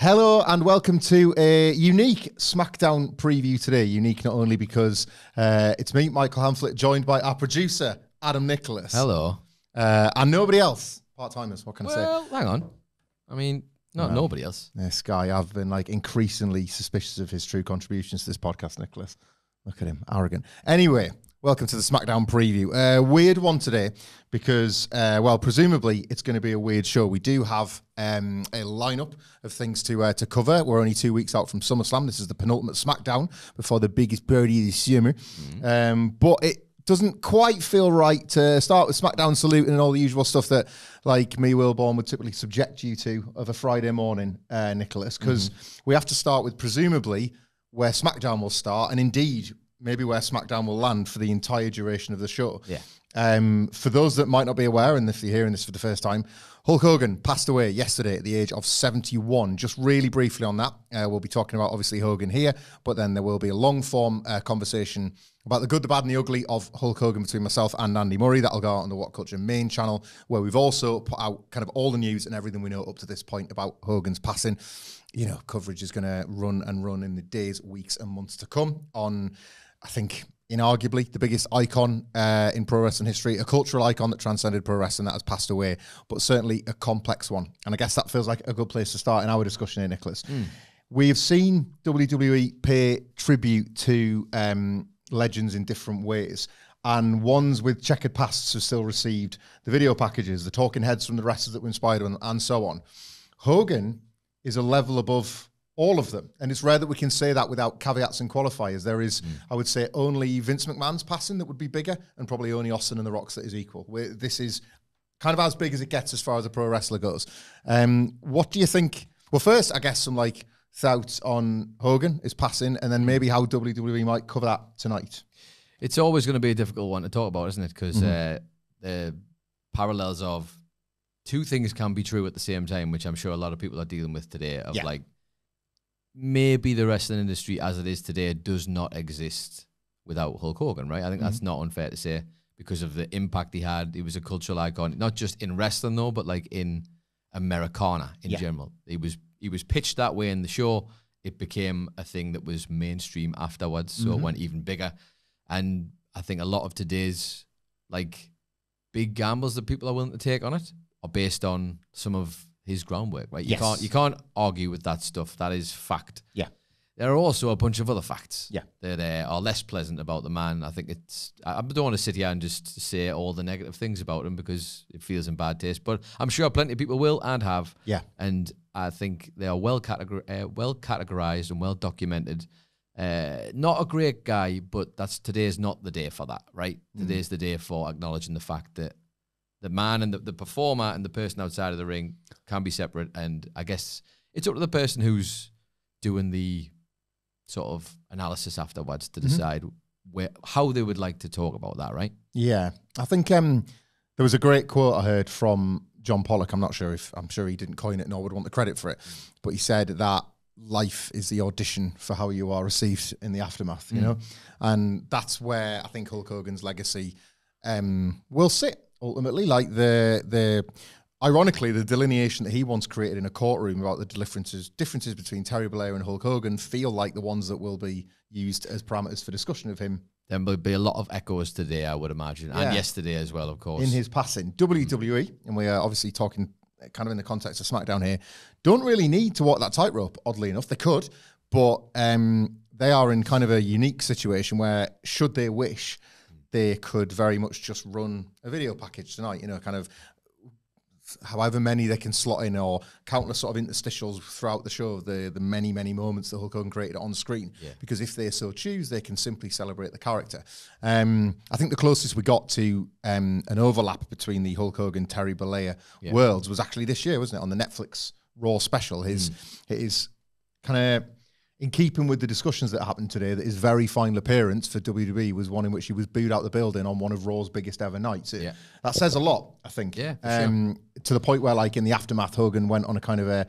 Hello and welcome to a unique SmackDown preview today. Unique not only because it's me, Michael Hamflett, joined by our producer, Adam Nicholas. Hello. And nobody else. Part-timers, what can I say? Well, hang on. I mean, nobody else. This guy, I've been like increasingly suspicious of his true contributions to this podcast, Nicholas. Look at him, arrogant. Anyway, welcome to the SmackDown preview. Weird one today because, well, presumably it's going to be a weird show. We do have a lineup of things to cover. We're only 2 weeks out from SummerSlam. This is the penultimate SmackDown before the biggest party of the summer. But it doesn't quite feel right to start with SmackDown saluting and all the usual stuff that, like me, Wilborn, would typically subject you to of a Friday morning, Nicholas, because we have to start with presumably where SmackDown will start, and indeed maybe where SmackDown will land for the entire duration of the show. Yeah. For those that might not be aware, and if you're hearing this for the first time, Hulk Hogan passed away yesterday at the age of 71. Just really briefly on that, we'll be talking about obviously Hogan here, but then there will be a long-form conversation about the good, the bad, and the ugly of Hulk Hogan between myself and Andy Murray. That'll go out on the WhatCulture main channel, where we've also put out kind of all the news and everything we know up to this point about Hogan's passing. You know, coverage is going to run and run in the days, weeks, and months to come on, I think, inarguably the biggest icon in pro wrestling history, a cultural icon that transcended pro wrestling that has passed away, but certainly a complex one. And I guess that feels like a good place to start in our discussion here, Nicholas. We've seen WWE pay tribute to legends in different ways, and ones with checkered pasts have still received the video packages, the talking heads from the wrestlers that were inspired, and so on. Hogan is a level above all of them. And it's rare that we can say that without caveats and qualifiers. There is, I would say, only Vince McMahon's passing that would be bigger, and probably only Austin and The Rock's that is equal. This is kind of as big as it gets as far as a pro wrestler goes. What do you think? Well, first, I guess some like thoughts on Hogan, his passing, and then maybe how WWE might cover that tonight. It's always going to be a difficult one to talk about, isn't it? Because the parallels of two things can be true at the same time, which I'm sure a lot of people are dealing with today, of like, maybe the wrestling industry as it is today does not exist without Hulk Hogan, right? I think that's not unfair to say because of the impact he had. He was a cultural icon, not just in wrestling though, but like in Americana in general. He was pitched that way in the show. It became a thing that was mainstream afterwards, so it went even bigger. And I think a lot of today's like big gambles that people are willing to take on it are based on some of his groundwork, right? You can't argue with that stuff. That is fact. Yeah. There are also a bunch of other facts that are less pleasant about the man. I think I don't want to sit here and just say all the negative things about him because it feels in bad taste, but I'm sure plenty of people will and have. Yeah. And I think they are well categorized and well documented. Not a great guy, but today's not the day for that, right? Today's the day for acknowledging the fact that the man and the performer and the person outside of the ring can be separate. And I guess it's up to the person who's doing the sort of analysis afterwards to decide how they would like to talk about that, right? Yeah. I think there was a great quote I heard from John Pollock. I'm sure he didn't coin it nor would want the credit for it, but he said that life is the audition for how you are received in the aftermath, you know? And that's where I think Hulk Hogan's legacy will sit. Ultimately, like ironically, the delineation that he once created in a courtroom about the differences between Terry Bollea and Hulk Hogan feel like the ones that will be used as parameters for discussion of him. There will be a lot of echoes today, I would imagine, and yesterday as well, of course. In his passing, WWE, and we are obviously talking kind of in the context of SmackDown here, don't really need to walk that tightrope, oddly enough. They could, but they are in kind of a unique situation where, should they wish, they could very much just run a video package tonight, you know, kind of however many they can slot in, or countless sort of interstitials throughout the show of the many, many moments that Hulk Hogan created on screen. Yeah. Because if they so choose, they can simply celebrate the character. I think the closest we got to an overlap between the Hulk Hogan, Terry Bollea worlds was actually this year, wasn't it? On the Netflix Raw special. His kind of in keeping with the discussions that happened today, that his very final appearance for WWE was one in which he was booed out the building on one of Raw's biggest ever nights. That says a lot, I think. Yeah, to the point where, like, in the aftermath, Hogan went on a kind of a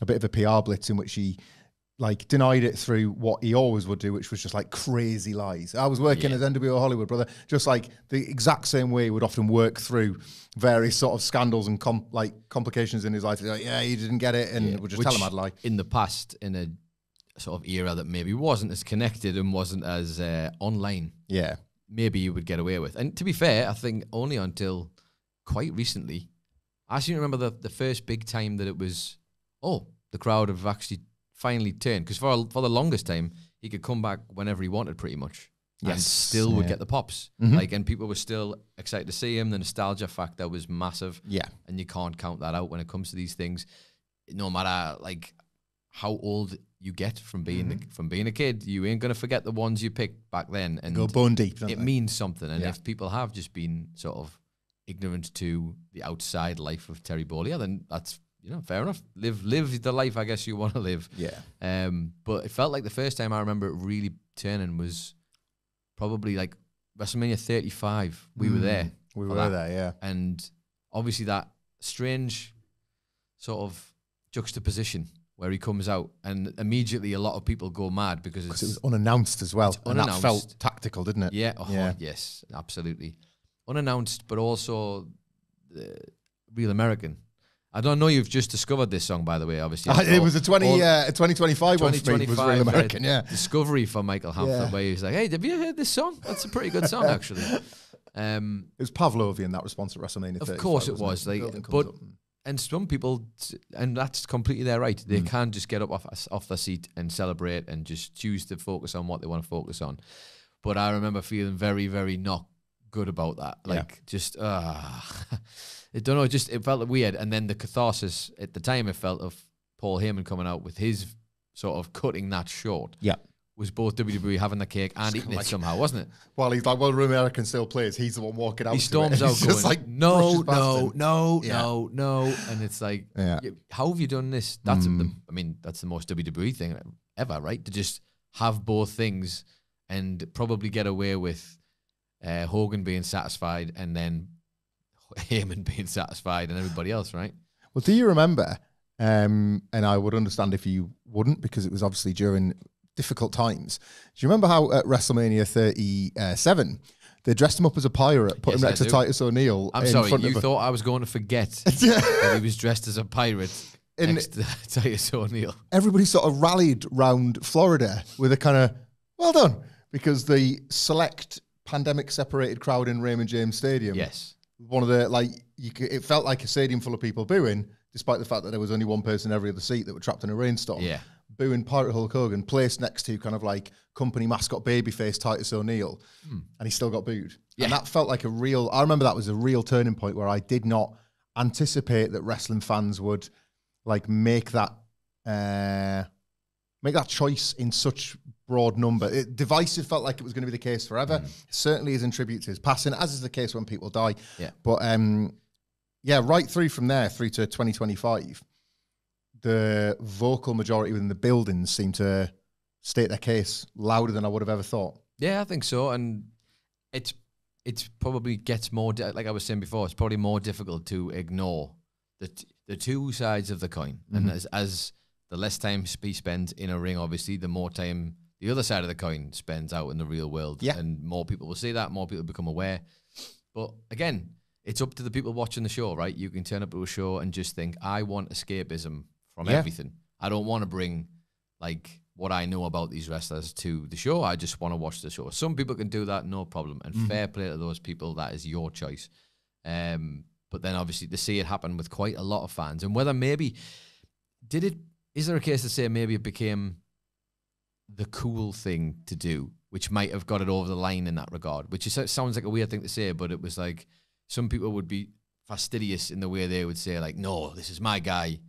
bit of a PR blitz in which he like denied it through what he always would do, which was just like crazy lies. I was working as NWO Hollywood, brother, just like the exact same way he would often work through various sort of scandals and complications in his life. He's like, yeah, you didn't get it, and would just tell him I'd lie. In the past, in a sort of era that maybe wasn't as connected and wasn't as online, maybe you would get away with. And to be fair, I think only until quite recently, I seem to remember the first big time that it was, the crowd have actually finally turned, because for the longest time he could come back whenever he wanted pretty much, and still would get the pops, like, and people were still excited to see him. The nostalgia factor was massive, and you can't count that out when it comes to these things, no matter like how old you get from being a kid. You ain't gonna forget the ones you picked back then, and go bone deep. It means something. And if people have just been sort of ignorant to the outside life of Terry Bollea, then that's, you know, fair enough. Live the life I guess you want to live. But it felt like the first time I remember it really turning was probably like WrestleMania 35. We were there. We were there, yeah. And obviously that strange sort of juxtaposition where he comes out and immediately a lot of people go mad because it was unannounced as well. And that felt tactical, didn't it? Yeah. Yes, absolutely. Unannounced, but also real American. I don't know you've just discovered this song, by the way, obviously. It was a 2025 one for me. It was Real American, discovery for Michael Hamflett, where he was like, hey, have you heard this song? That's a pretty good song, actually. It was Pavlovian, that response at WrestleMania 35. Of course it was. And some people, and that's completely their right, they can just get up off their seat and celebrate and just choose to focus on what they want to focus on. But I remember feeling very, very not good about that. Like, just, I don't know, it felt weird. And then the catharsis at the time, it felt of Paul Heyman coming out with his sort of cutting that short. Was both WWE having the cake and eating it somehow, wasn't it? Well, he's like, Real American still plays. He's the one walking out. He storms out going, like, no. And it's like, how have you done this? That's, that's the most WWE thing ever, right? To just have both things and probably get away with Hogan being satisfied and then Heyman being satisfied and everybody else, right? Well, do you remember, and I would understand if you wouldn't, because it was obviously during difficult times. Do you remember how at WrestleMania 37 they dressed him up as a pirate, put him next to Titus O'Neil? I'm sorry, you thought I was going to forget that he was dressed as a pirate next to Titus O'Neil. Everybody sort of rallied round Florida with a kind of, well done, because the select pandemic-separated crowd in Raymond James Stadium, one of the, like, it felt like a stadium full of people booing, despite the fact that there was only one person in every other seat that were trapped in a rainstorm. Booing Pirate Hulk Hogan, placed next to kind of like company mascot babyface Titus O'Neil, and he still got booed. And that felt like a real, I remember that was a real turning point where I did not anticipate that wrestling fans would like make that choice in such broad number. Divisive felt like it was going to be the case forever. Certainly is in tribute to his passing, as is the case when people die. But right through from there, through to 2025, the vocal majority within the buildings seem to state their case louder than I would have ever thought. Yeah, I think so. And it's probably gets more, like I was saying before, it's probably more difficult to ignore the two sides of the coin. And as the less time he spends in a ring, obviously, the more time the other side of the coin spends out in the real world. And more people will see that, more people become aware. But again, it's up to the people watching the show, right? You can turn up to a show and just think, I want escapism from everything. I don't want to bring like what I know about these wrestlers to the show. I just want to watch the show. Some people can do that, no problem. And fair play to those people. That is your choice. But then obviously to see it happen with quite a lot of fans, and whether maybe is there a case to say maybe it became the cool thing to do, which might have got it over the line in that regard, which sounds like a weird thing to say, but it was like some people would be fastidious in the way they would say like, no, this is my guy,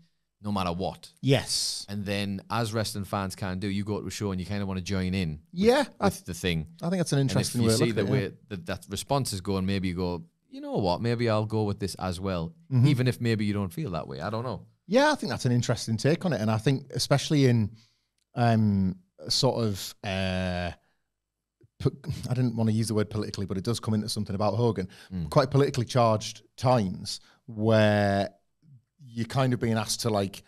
no matter what. Yes. And then, as wrestling fans can do, you go to a show and you kind of want to join in with the thing. I think that's an interesting way to look at it. If you see the way that response is going, maybe you go, you know what, maybe I'll go with this as well, even if maybe you don't feel that way. I don't know. Yeah, I think that's an interesting take on it. And I think especially in sort of, I didn't want to use the word politically, but it does come into something about Hogan, quite politically charged times where you're kind of being asked to like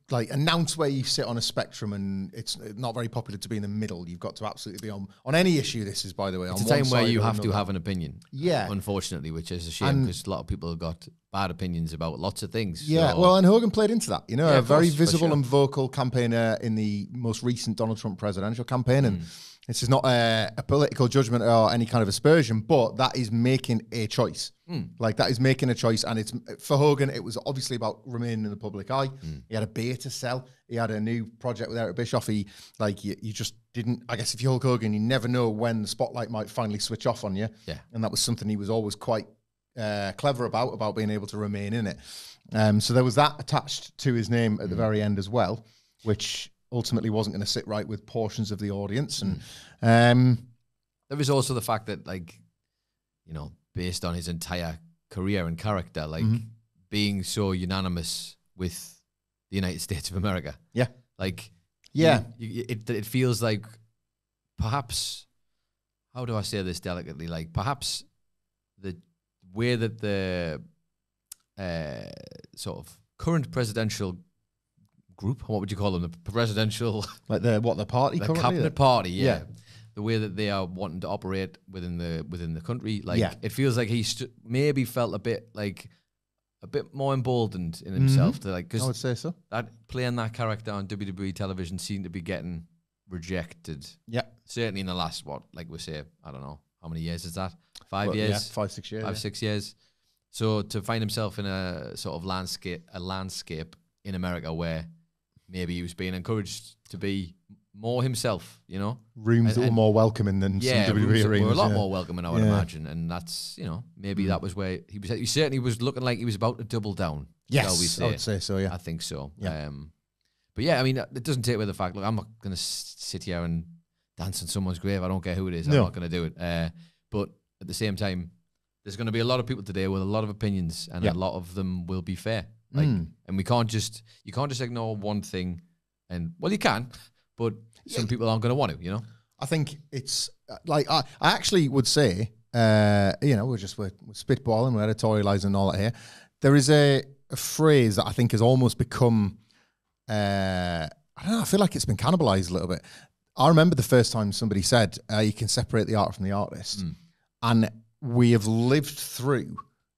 like announce where you sit on a spectrum, and it's not very popular to be in the middle. You've got to absolutely be on any issue. This is, by the way, it's a time where you have to have an opinion. Yeah, unfortunately, which is a shame because a lot of people have got bad opinions about lots of things. Yeah, so. well, and Hogan played into that. You know, Yeah, a very course, visible sure. and vocal campaigner in the most recent Donald Trump presidential campaign, and this is not a political judgment or any kind of aspersion, but that is making a choice. Like, that is making a choice, and it's for Hogan. It was obviously about remaining in the public eye. He had a beer to sell. He had a new project with Eric Bischoff. He you just didn't. I guess if you're Hulk Hogan, you never know when the spotlight might finally switch off on you. Yeah, and that was something he was always quite clever about being able to remain in it. So there was that attached to his name at the very end as well, which ultimately wasn't going to sit right with portions of the audience. And there was also the fact that, like, you know, based on his entire career and character, like being so unanimous with the United States of America. Yeah. Like, yeah, it feels like perhaps, how do I say this delicately? Like, perhaps the way that the sort of current presidential group, what would you call them? The presidential, like the party, the cabinet party, yeah. The way that they are wanting to operate within the country, like it feels like he maybe felt a bit more emboldened in himself to, like, because I would say so. That playing that character on WWE television seemed to be getting rejected. Yeah, certainly in the last we say, I don't know how many years is that? 5 years, yeah, 5, 6 years, 5, 6 years. So to find himself in a sort of landscape in America where maybe he was being encouraged to be more himself, you know, rooms that were more welcoming than some WWE arenas. Were a lot more welcoming, I would imagine, and that's, you know, maybe that was where he was. He certainly was looking like he was about to double down. Yes, I would say so. Yeah, I think so. Yeah. But yeah, I mean, it doesn't take away the fact. Look, I'm not going to sit here and dance on someone's grave. I don't care who it is. I'm not going to do it. But at the same time, there's going to be a lot of people today with a lot of opinions, and a lot of them will be fair. Like, and you can't just ignore one thing. And well, you can, but some people aren't going to want to. You know, I think it's like I actually would say, you know, we're spitballing, we're editorializing and all that here. There is a phrase that I think has almost become, I don't know, I feel like it's been cannibalized a little bit. I remember the first time somebody said, you can separate the art from the artist. And we have lived through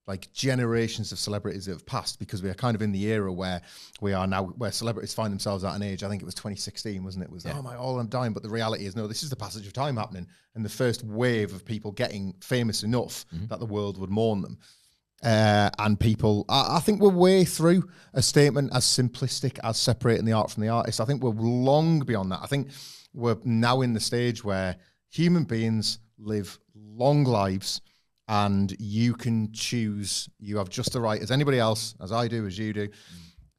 like generations of celebrities that have passed, because we are kind of in the era where we are now, where celebrities find themselves at an age, I think it was 2016, wasn't it? It was, oh my, I'm dying. But the reality is, no, this is the passage of time happening, and the first wave of people getting famous enough that the world would mourn them. And people, I think we're way through a statement as simplistic as separating the art from the artist. I think we're long beyond that. I think we're now in the stage where human beings live long lives, and you can choose, you have just the right, as anybody else, as I do, as you do,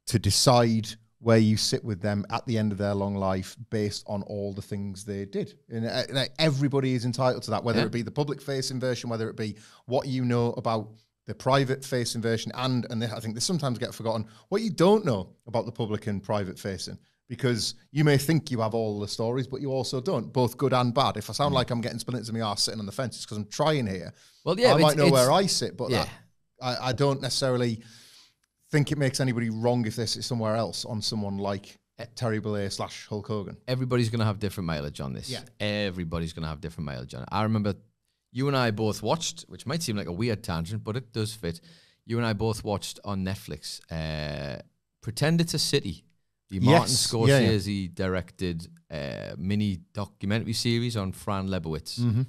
to decide where you sit with them at the end of their long life based on all the things they did. And everybody is entitled to that, whether it be the public-facing version, whether it be what you know about the private-facing version, and I think they sometimes get forgotten, what you don't know about the public and private-facing. Because you may think you have all the stories, but you also don't, both good and bad. If I sound like I'm getting splinters in my arse sitting on the fence, it's because I'm trying here. Well, yeah, I might know where I sit, but I don't necessarily think it makes anybody wrong if they sit somewhere else on someone like Terry Bollea / Hulk Hogan. Everybody's going to have different mileage on this. Yeah. Everybody's going to have different mileage on it. I remember you and I both watched, which might seem like a weird tangent, but it does fit. You and I both watched on Netflix, Pretend It's a City. The Martin Scorsese directed mini documentary series on Fran Lebowitz,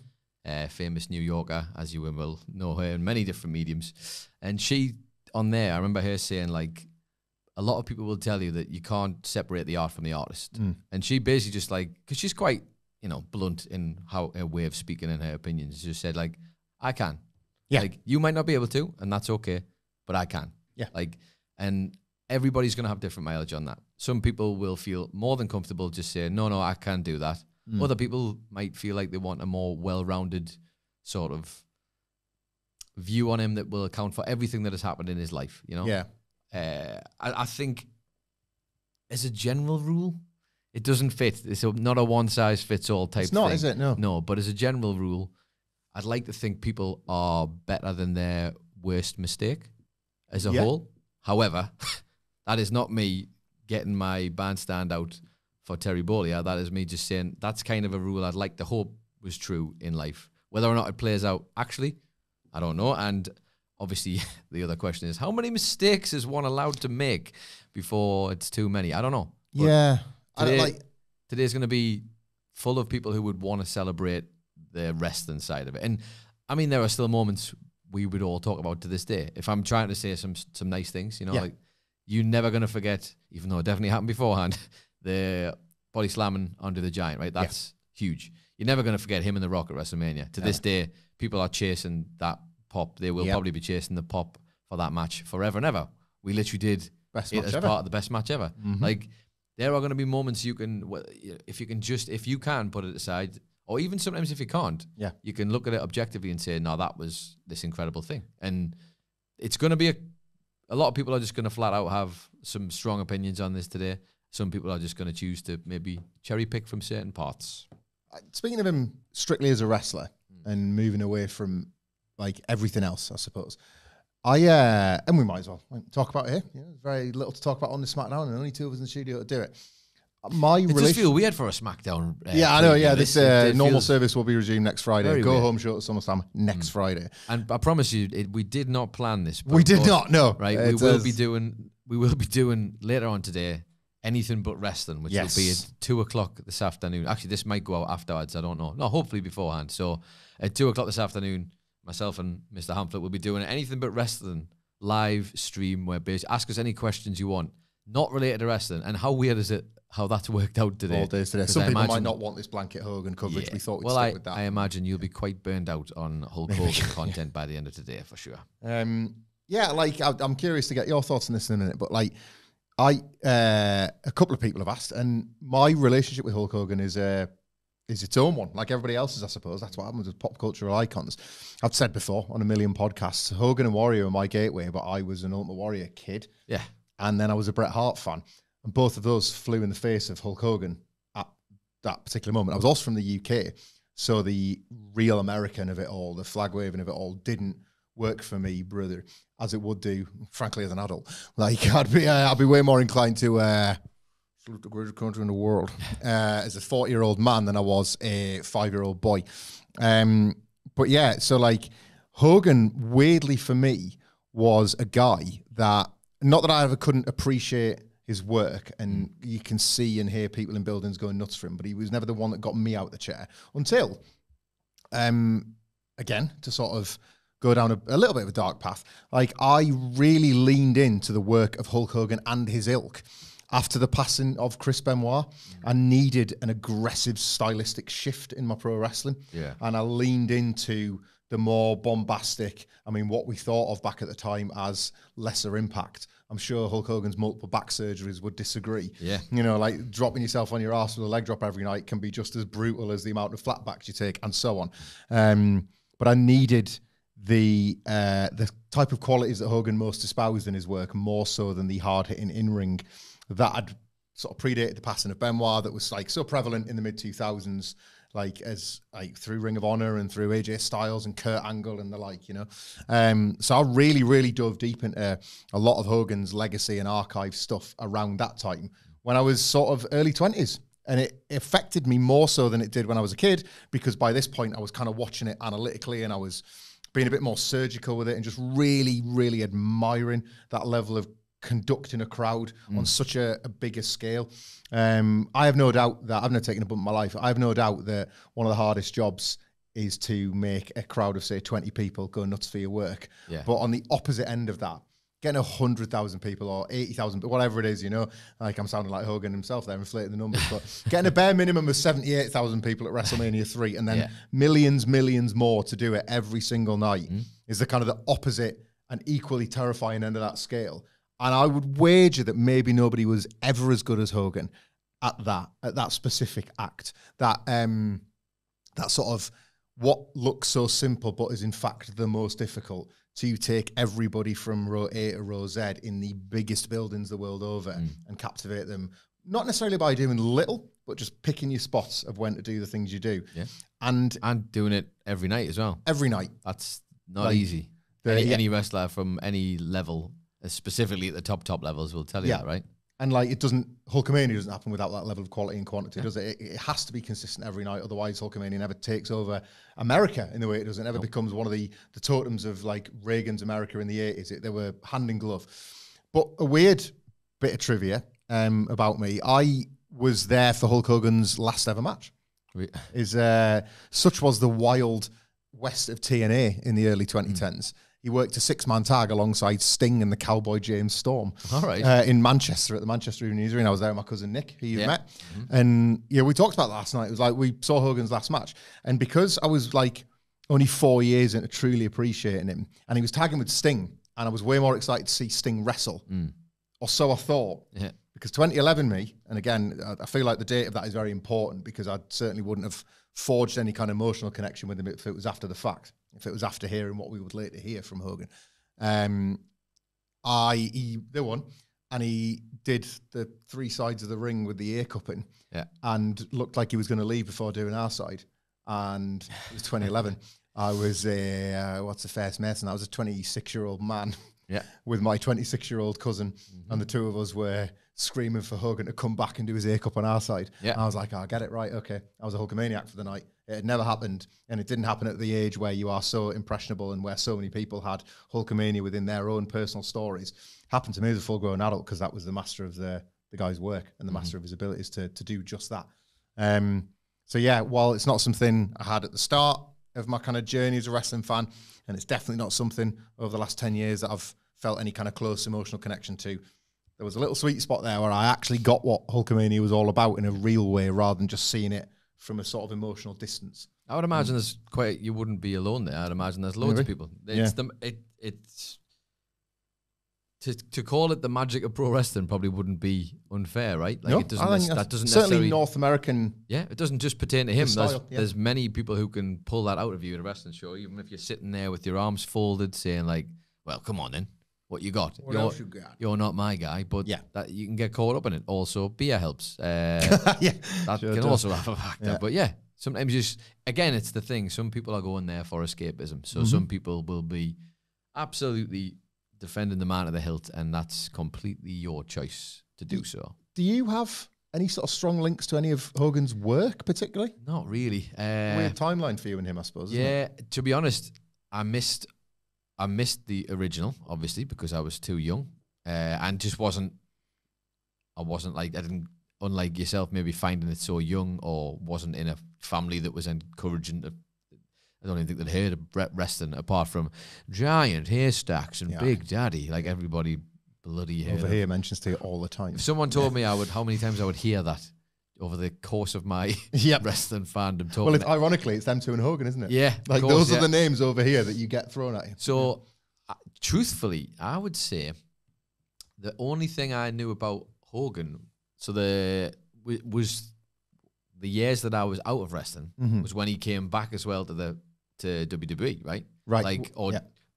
famous New Yorker, as you will know her in many different mediums. And she, on there, I remember her saying, like, a lot of people will tell you that you can't separate the art from the artist. And she basically just, like, because she's quite, you know, blunt in how her way of speaking and her opinions, she just said, like, I can. Yeah. Like, you might not be able to, and that's okay, but I can. Yeah. Like, and everybody's going to have different mileage on that. Some people will feel more than comfortable just saying, no, I can't do that. Other people might feel like they want a more well-rounded sort of view on him that will account for everything that has happened in his life, you know? Yeah. I think as a general rule, it doesn't fit. It's not a one-size-fits-all type thing. It's not, is it? No. No, but as a general rule, I'd like to think people are better than their worst mistake as a whole. However, that is not me getting my bandstand out for Terry Bollea. That is me just saying that's kind of a rule I'd like to hope was true in life. Whether or not it plays out, actually, I don't know. And obviously, the other question is, how many mistakes is one allowed to make before it's too many? I don't know. But yeah. Today's going to be full of people who would want to celebrate the wrestling side of it. And, I mean, there are still moments we would all talk about to this day. If I'm trying to say some nice things, you know, like, you're never going to forget, even though it definitely happened beforehand, the body slamming onto the Giant, right? That's huge. You're never going to forget him and The Rock at WrestleMania. To this day, people are chasing that pop. They will probably be chasing the pop for that match forever and ever. We literally did best it match as ever. part of the best match ever. Like, there are going to be moments you can, if you can put it aside, or even sometimes if you can't, you can look at it objectively and say, no, that was this incredible thing. And it's going to be a lot of people are just going to flat out have some strong opinions on this today. Some people are just going to choose to maybe cherry pick from certain parts. Speaking of him strictly as a wrestler and moving away from like everything else, I suppose. And we might as well talk about it here. There's very little to talk about on the SmackDown, and only two of us in the studio to do it. It does feel weird for a SmackDown. I know. Yeah, this normal service will be resumed next Friday. Go home show at SummerSlam next Friday. And I promise you, we did not plan this. We did not. No, right? We will be doing later on today anything but wrestling, which will be at 2:00 this afternoon. Actually, this might go out afterwards. I don't know. No, hopefully beforehand. So at 2:00 this afternoon, myself and Mr. Hamflett will be doing anything but wrestling live stream. Where basically ask us any questions you want, not related to wrestling. And how weird is it? How that's worked out today. All days today. Some people might not want this blanket Hogan coverage. We thought we'd stick with that. I imagine you'll be quite burned out on Hulk Hogan content by the end of today, for sure. I'm curious to get your thoughts on this in a minute, but like, a couple of people have asked, and my relationship with Hulk Hogan is its own one, like everybody else's, I suppose. That's what happens with pop cultural icons. I've said before on a million podcasts, Hogan and Warrior are my gateway, but I was an Ultimate Warrior kid. Yeah. And then I was a Bret Hart fan. And both of those flew in the face of Hulk Hogan at that particular moment. I was also from the UK, so the real American of it all, the flag waving of it all, didn't work for me, brother, as it would do, frankly, as an adult. Like, I'd be way more inclined to salute the greatest country in the world as a 40-year-old man than I was a 5-year-old boy. But yeah, so like, Hogan, weirdly for me, was a guy that, not that I ever couldn't appreciate his work, and you can see and hear people in buildings going nuts for him, but he was never the one that got me out of the chair until, again, to sort of go down a little bit of a dark path, like, I really leaned into the work of Hulk Hogan and his ilk after the passing of Chris Benoit. I needed an aggressive stylistic shift in my pro wrestling. Yeah. And I leaned into the more bombastic, what we thought of back at the time as lesser impact. I'm sure Hulk Hogan's multiple back surgeries would disagree. Yeah. Like dropping yourself on your ass with a leg drop every night can be just as brutal as the amount of flatbacks you take, and so on. But I needed the type of qualities that Hogan most espoused in his work, more so than the hard-hitting in-ring that had sort of predated the passing of Benoit, that was like so prevalent in the mid-2000s, like as like through Ring of Honor and through AJ Styles and Kurt Angle and the like, So I really, really dove deep into a lot of Hogan's legacy and archive stuff around that time when I was sort of early 20s. And it affected me more so than it did when I was a kid, because by this point I was kind of watching it analytically and I was being a bit more surgical with it and just really, really admiring that level of conducting a crowd on such a bigger scale. I have no doubt that, I've never taken a bump in my life, I have no doubt that one of the hardest jobs is to make a crowd of, say, 20 people go nuts for your work. Yeah. But on the opposite end of that, getting 100,000 people or 80,000, whatever it is, like I'm sounding like Hogan himself there, inflating the numbers, but getting a bare minimum of 78,000 people at WrestleMania 3 and then millions more to do it every single night is the kind of the opposite and equally terrifying end of that scale. And I would wager that maybe nobody was ever as good as Hogan at that specific act. That sort of what looks so simple but is in fact the most difficult, to take everybody from row A to row Z in the biggest buildings the world over and captivate them, not necessarily by doing little, but just picking your spots of when to do the things you do. Yeah. And doing it every night as well. Every night. That's not easy. Any wrestler from any level, specifically at the top levels, will tell you that, right? And like, Hulkamania doesn't happen without that level of quality and quantity, does it? It has to be consistent every night. Otherwise, Hulkamania never takes over America in the way it does. It never becomes one of the totems of like Reagan's America in the 80s. They were hand in glove. But a weird bit of trivia about me. I was there for Hulk Hogan's last ever match. Such was the wild west of TNA in the early 2010s. He worked a 6-man tag alongside Sting and the Cowboy James Storm. All right. In Manchester at the Manchester Evening Arena. I was there with my cousin Nick, who you've met. And yeah, we talked about that last night. It was like we saw Hogan's last match. And because I was like only 4 years into truly appreciating him, and he was tagging with Sting, and I was way more excited to see Sting wrestle. Or so I thought. Yeah. Because 2011 me, and again, I feel like the date of that is very important because I certainly wouldn't have forged any kind of emotional connection with him if it was after the fact, if it was after hearing what we would later hear from Hogan. They won, and he did the 3 sides of the ring with the ear cupping, and looked like he was going to leave before doing our side. And it was 2011. I was what's the first Mason? I was a 26-year-old man. With my 26-year-old cousin, and the two of us were screaming for Hogan to come back and do his ear cup on our side. And I was like, I get it right, okay. I was a Hulkamaniac for the night. It had never happened, and it didn't happen at the age where you are so impressionable and where so many people had Hulkamania within their own personal stories. Happened to me as a full-grown adult because that was the master of the guy's work and the master of his abilities to do just that. So yeah, while it's not something I had at the start of my kind of journey as a wrestling fan, and it's definitely not something over the last 10 years that I've felt any kind of close emotional connection to, there was a little sweet spot there where I actually got what Hulkamania was all about in a real way rather than just seeing it from a sort of emotional distance. I would imagine you wouldn't be alone there. I'd imagine there's loads of people. It's to call it the magic of pro wrestling probably wouldn't be unfair, right? Like, no, it doesn't. That doesn't certainly necessarily North American. Yeah, it doesn't just pertain to him. Style, there's many people who can pull that out of you in a wrestling show, even if you're sitting there with your arms folded, saying like, "Well, come on then, what you got? What else you got? You're not my guy." But that you can get caught up in it. Also, beer helps. That sure can does. also have a factor. But yeah, sometimes again, it's the thing. Some people are going there for escapism. So some people will be absolutely defending the man at the hilt, and that's completely your choice to do so. Do you have any sort of strong links to any of Hogan's work, particularly? Not really. Weird timeline for you and him, I suppose. Isn't it? To be honest, I missed the original, obviously, because I was too young, and just wasn't. I didn't, unlike yourself, maybe finding it so young, or wasn't in a family that was encouraging to. I don't even think they'd heard of wrestling apart from giant haystacks and Big Daddy. Like everybody bloody heard. Over here mentions to you all the time. If someone told me how many times I would hear that over the course of my wrestling fandom. Well, ironically, it's them two and Hogan, isn't it? Yeah. Like those are the names over here that you get thrown at you. So, truthfully, I would say the only thing I knew about Hogan, was the years that I was out of wrestling, was when he came back as well to WWE, right? Right. Like,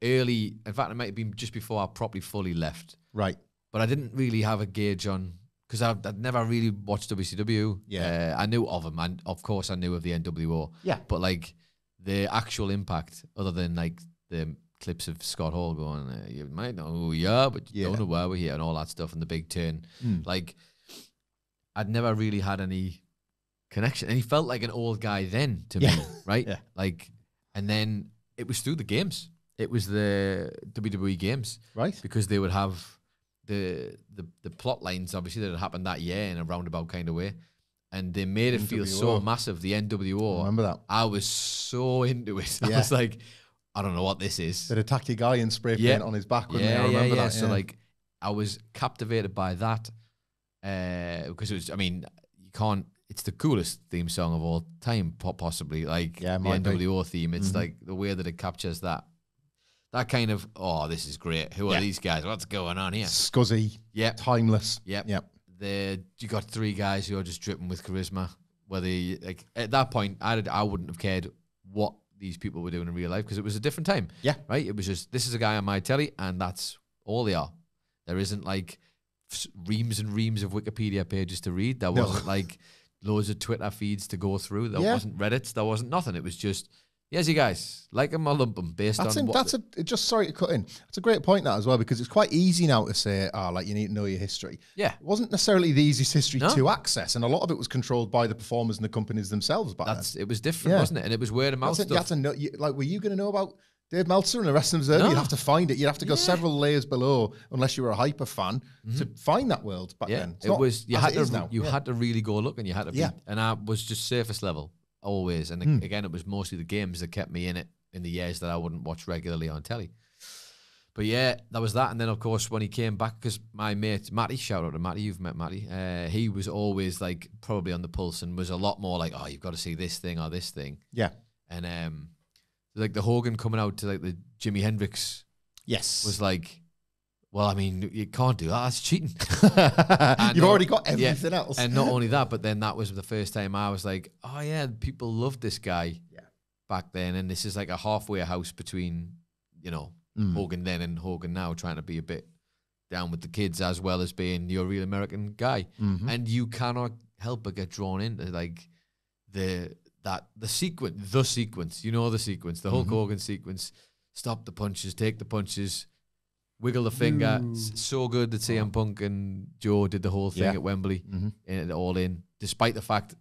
early, in fact, it might have been just before I properly fully left. Right. But I didn't really have a gauge on, because I'd never really watched WCW. Yeah. I knew of him, and of course I knew of the NWO. Yeah. But like the actual impact, other than like the clips of Scott Hall going, you might know who we are, but you don't know why we're here, and all that stuff, and the big turn. Like, I'd never really had any connection, and he felt like an old guy then to me, right? Yeah. Like, and then it was through the games. It was the WWE games, right? Because they would have the plot lines, obviously, that had happened that year in a roundabout kind of way, and they made it feel so massive. The NWO, I remember that. I was so into it. I was like, I don't know what this is. They'd attack your guy and spray paint on his back. I remember that. So like, I was captivated by that because it was. I mean, you can't. It's the coolest theme song of all time, possibly. Like the NWO theme. It's like the way that it captures that kind of, oh, this is great. Who are these guys? What's going on here? Scuzzy. Timeless. You got 3 guys who are just dripping with charisma. Whether like at that point, I wouldn't have cared what these people were doing in real life, because it was a different time. Yeah. Right? It was just, this is a guy on my telly, and that's all they are. There isn't like reams and reams of Wikipedia pages to read. There wasn't like loads of Twitter feeds to go through. There wasn't Reddits. There wasn't nothing. It was just, Yes, you guys, like them or lump them based on just sorry to cut in. That's a great point that as well, because it's quite easy now to say, like you need to know your history. Yeah. It wasn't necessarily the easiest history to access, and a lot of it was controlled by the performers and the companies themselves back then. It was different, wasn't it? And it was word of mouth stuff. You had to know, were you going to know about Dave Meltzer and the rest of them? No. You'd have to find it. You'd have to go several layers below, unless you were a hyper fan, to find that world back then. You had to really go look, and you had to be, and I was just surface level always. And again, it was mostly the games that kept me in it in the years that I wouldn't watch regularly on telly. But yeah, that was that. And then of course when he came back, because my mate Matty, shout out to Matty, you've met Matty, he was always like probably on the pulse and was a lot more like, oh, you've got to see this thing or this thing. Yeah. And like the Hogan coming out to like the Jimi Hendrix was like, well, I mean, you can't do that. That's cheating. You've already got everything else. And not only that, but then that was the first time I was like, oh yeah, people loved this guy back then. And this is like a halfway house between, Hogan then and Hogan now, trying to be a bit down with the kids as well as being your real American guy. And you cannot help but get drawn into like the sequence, the sequence, the Hulk Hogan sequence, stop the punches, take the punches, wiggle the finger. So good that CM Punk and Joe did the whole thing at Wembley, and it all in, despite the fact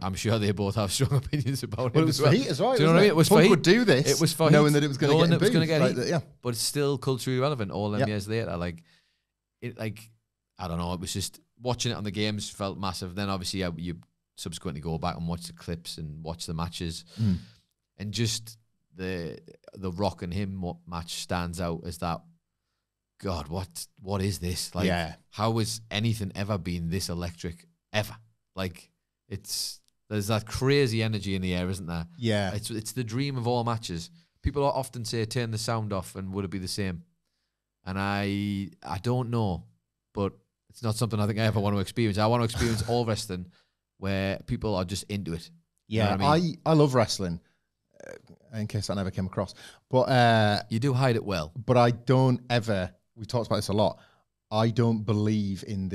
I'm sure they both have strong opinions about it. It was for heat as well. Do you know what I mean? It was Punk for heat. would do this, it was for knowing heat. that it was going to get heat. But it's still culturally relevant all them years later. Like I don't know. It was just watching it on the games felt massive. Then obviously you subsequently go back and watch the clips and watch the matches, and just the Rock and him match stands out as that. God, what is this? Like, how has anything ever been this electric ever? Like, there's that crazy energy in the air, isn't there? Yeah, it's the dream of all matches. People often say turn the sound off and would it be the same? And I don't know, but it's not something I think I ever want to experience. I want to experience all wrestling where people are just into it. Yeah, you know what I mean? I love wrestling. In case that never came across, but you do hide it well. But I don't ever. We talked about this a lot. I don't believe in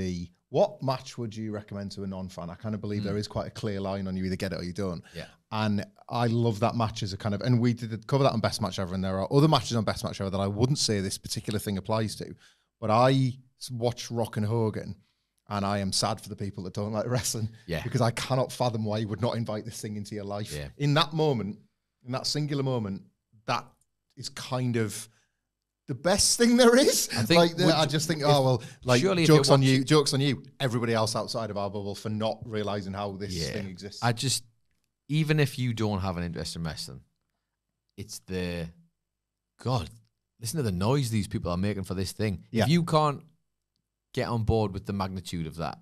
what match would you recommend to a non-fan? I kind of believe there is quite a clear line on you either get it or you don't. Yeah. And I love that match as a kind of, and we did cover that on Best Match Ever, and there are other matches on Best Match Ever that I wouldn't say this particular thing applies to, but I watch Rock and Hogan, and I am sad for the people that don't like wrestling, because I cannot fathom why you would not invite this thing into your life. Yeah. In that moment, in that singular moment, that is kind of the best thing there is. I just think, jokes on you, everybody else outside of our bubble for not realizing how this thing exists. Even if you don't have an interest in wrestling, it's listen to the noise these people are making for this thing. If you can't get on board with the magnitude of that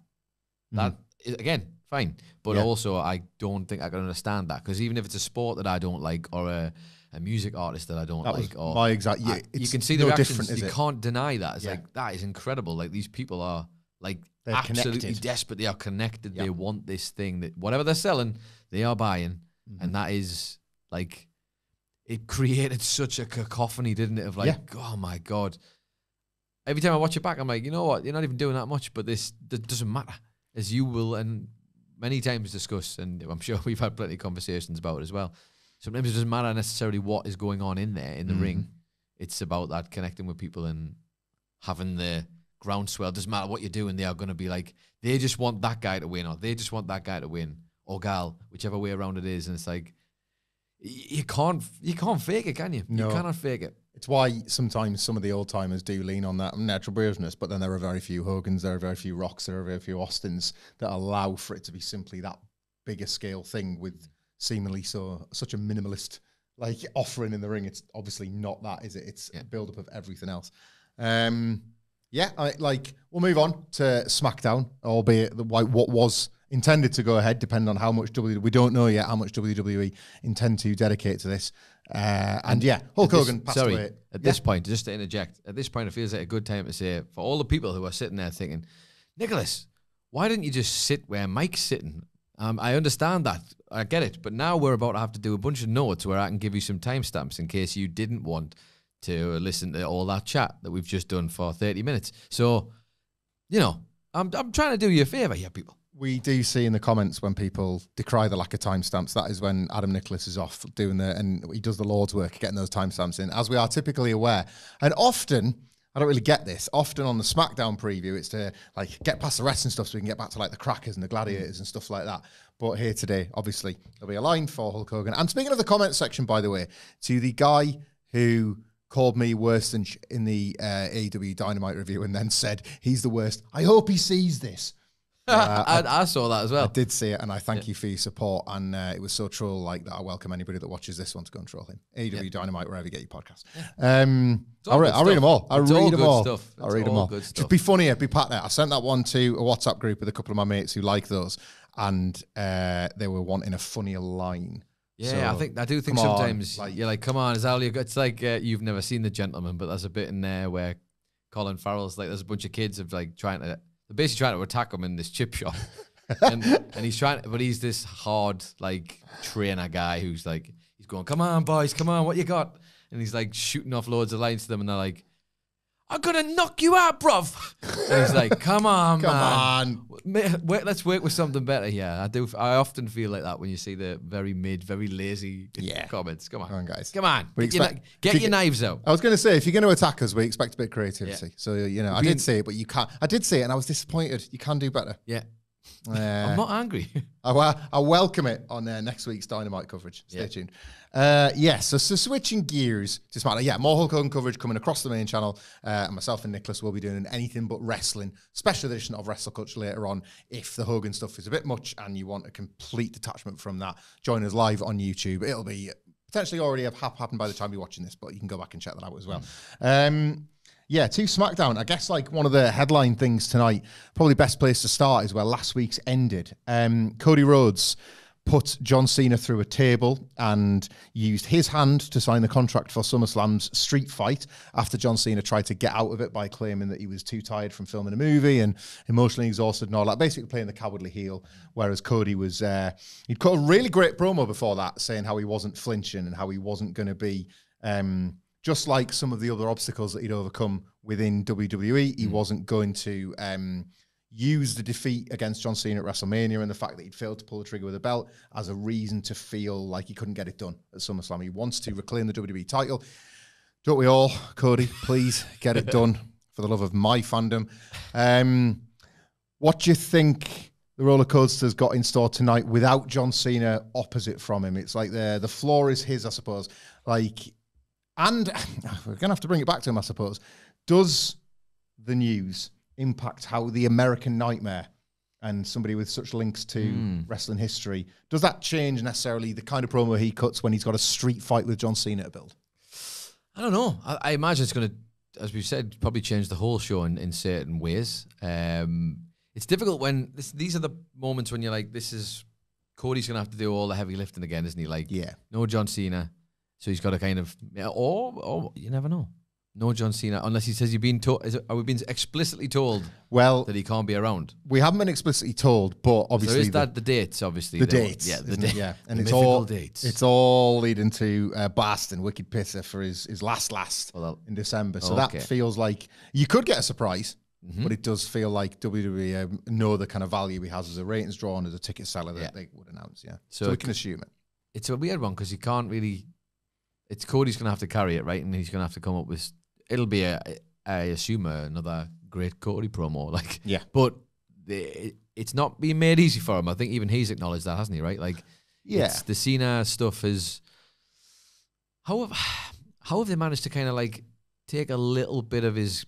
is, again, fine. But also, I don't think I can understand that, because even if it's a sport that I don't like, or a music artist that I don't like, or my exact, you can see the reactions. You can't deny that. It's like, that is incredible. Like, these people are like they're absolutely connected. desperate. They are connected. They want this thing that whatever they're selling, they are buying, and that is like, it created such a cacophony, didn't it? Of like, oh my God. Every time I watch it back, I'm like, you know what? You're not even doing that much, but this doesn't matter, as you will and many times discuss, and I'm sure we've had plenty of conversations about it as well. Sometimes it doesn't matter necessarily what is going on in there in the ring. It's about that connecting with people and having the groundswell. Doesn't matter what you're doing, they are going to be like, they just want that guy to win, or they just want that guy to win, or gal, whichever way around it is. And it's like, you can't fake it, can you? No. You cannot fake it. It's why sometimes some of the old timers do lean on that natural braverness, but then there are very few Hogans, there are very few Rocks, there are very few Austins that allow for it to be simply that bigger scale thing with seemingly such a minimalist like offering in the ring. It's obviously not that, is it? It's a build up of everything else. We'll move on to SmackDown, albeit what was intended to go ahead, depending on how much we don't know yet how much WWE intend to dedicate to this. Hulk Hogan passed away. At this point, just to interject, at this point, it feels like a good time to say, for all the people who are sitting there thinking, Nicholas, why didn't you just sit where Mike's sitting? I understand that. I get it. But now we're about to have to do a bunch of notes where I can give you some timestamps in case you didn't want to listen to all that chat that we've just done for 30 minutes. So, I'm trying to do you a favor here, people. we do see in the comments when people decry the lack of timestamps, that is when Adam Nicholas is off doing and he does the Lord's work getting those timestamps in, as we are typically aware. And often, I don't really get this, often on the SmackDown preview, it's to like get past the wrestling stuff so we can get back to like the Crackers and the Gladiators and stuff like that. But here today, obviously, there'll be a line for Hulk Hogan. And speaking of the comment section, by the way, to the guy who called me worse than in the AEW Dynamite review and then said he's the worst, I hope he sees this. I saw that as well. I did see it, and I thank you for your support. And it was so troll like that. I welcome anybody that watches this one to go and troll him. AEW Dynamite, wherever you get your podcast. I'll read them all. I'll read them all. I'll read them all. Just be funny, be pat there. I sent that one to a WhatsApp group with a couple of my mates who like those, and they were wanting a funnier line. Yeah, so, I do think sometimes you're like, come on, is that all you got? It's like you've never seen The Gentleman, but there's a bit in there where Colin Farrell's like, there's a bunch of kids of like they're basically trying to attack him in this chip shop. and he's trying, but he's this hard, like, trainer guy who's like, he's going, come on, boys, come on, what you got? And he's like shooting off loads of lines to them, and they're like, I'm gonna knock you out, bruv. And he's like, come on, man. Let's work with something better here. I often feel like that when you see the very lazy comments. Come on, guys. Come on. Get your knives out. I was going to say, if you're going to attack us, we expect a bit of creativity. Yeah. So, I did say it, but you can't. I did say it, and I was disappointed. You can do better. Yeah. I'm not angry. I welcome it on next week's Dynamite coverage. Stay tuned. So switching gears to SmackDown. Yeah, more Hulk Hogan coverage coming across the main channel. And myself and Nicholas will be doing an Anything But Wrestling special edition of WhatCulture later on. If the Hogan stuff is a bit much and you want a complete detachment from that, join us live on YouTube. It'll be potentially already have happened by the time you're watching this, but you can go back and check that out as well. Yeah, to SmackDown. I guess like one of the headline things tonight, probably best place to start is where last week's ended. Cody Rhodes put John Cena through a table and used his hand to sign the contract for SummerSlam's street fight after John Cena tried to get out of it by claiming that he was too tired from filming a movie and emotionally exhausted and all that, basically playing the cowardly heel, whereas Cody was, he'd cut a really great promo before that saying how he wasn't flinching and how he wasn't going to be... just like some of the other obstacles that he'd overcome within WWE, he wasn't going to use the defeat against John Cena at WrestleMania and the fact that he'd failed to pull the trigger with a belt as a reason to feel like he couldn't get it done at SummerSlam. He wants to reclaim the WWE title. Don't we all, Cody? Please get it done for the love of my fandom. What do you think the roller coaster's got in store tonight without John Cena opposite from him? It's like the floor is his, I suppose. And we're going to have to bring it back to him, I suppose. Does the news impact how the American Nightmare and somebody with such links to wrestling history, does that change necessarily the kind of promo he cuts when he's got a street fight with John Cena to build? I don't know. I imagine it's going to, as we've said, probably change the whole show in certain ways. It's difficult when these are the moments when you're like, Cody's going to have to do all the heavy lifting again, isn't he? Like, no John Cena. So he's got to kind of, or you never know. No John Cena, unless he says you've been told. Are we being explicitly told that he can't be around? We haven't been explicitly told, but obviously there is that the dates, obviously. The dates, and it's all dates. It's all leading to Boston, Wicked Pisser for his last in December. So that feels like you could get a surprise, but it does feel like WWE know the kind of value he has as a ratings draw and as a ticket seller that they would announce. Yeah, so we can assume it. It's a weird one because you can't really. It's Cody's going to have to carry it, right? And he's going to have to come up with... It'll be, I assume, another great Cody promo. But it's not being made easy for him. I think even he's acknowledged that, hasn't he, right? The Cena stuff is... How have they managed to kind of, take a little bit of his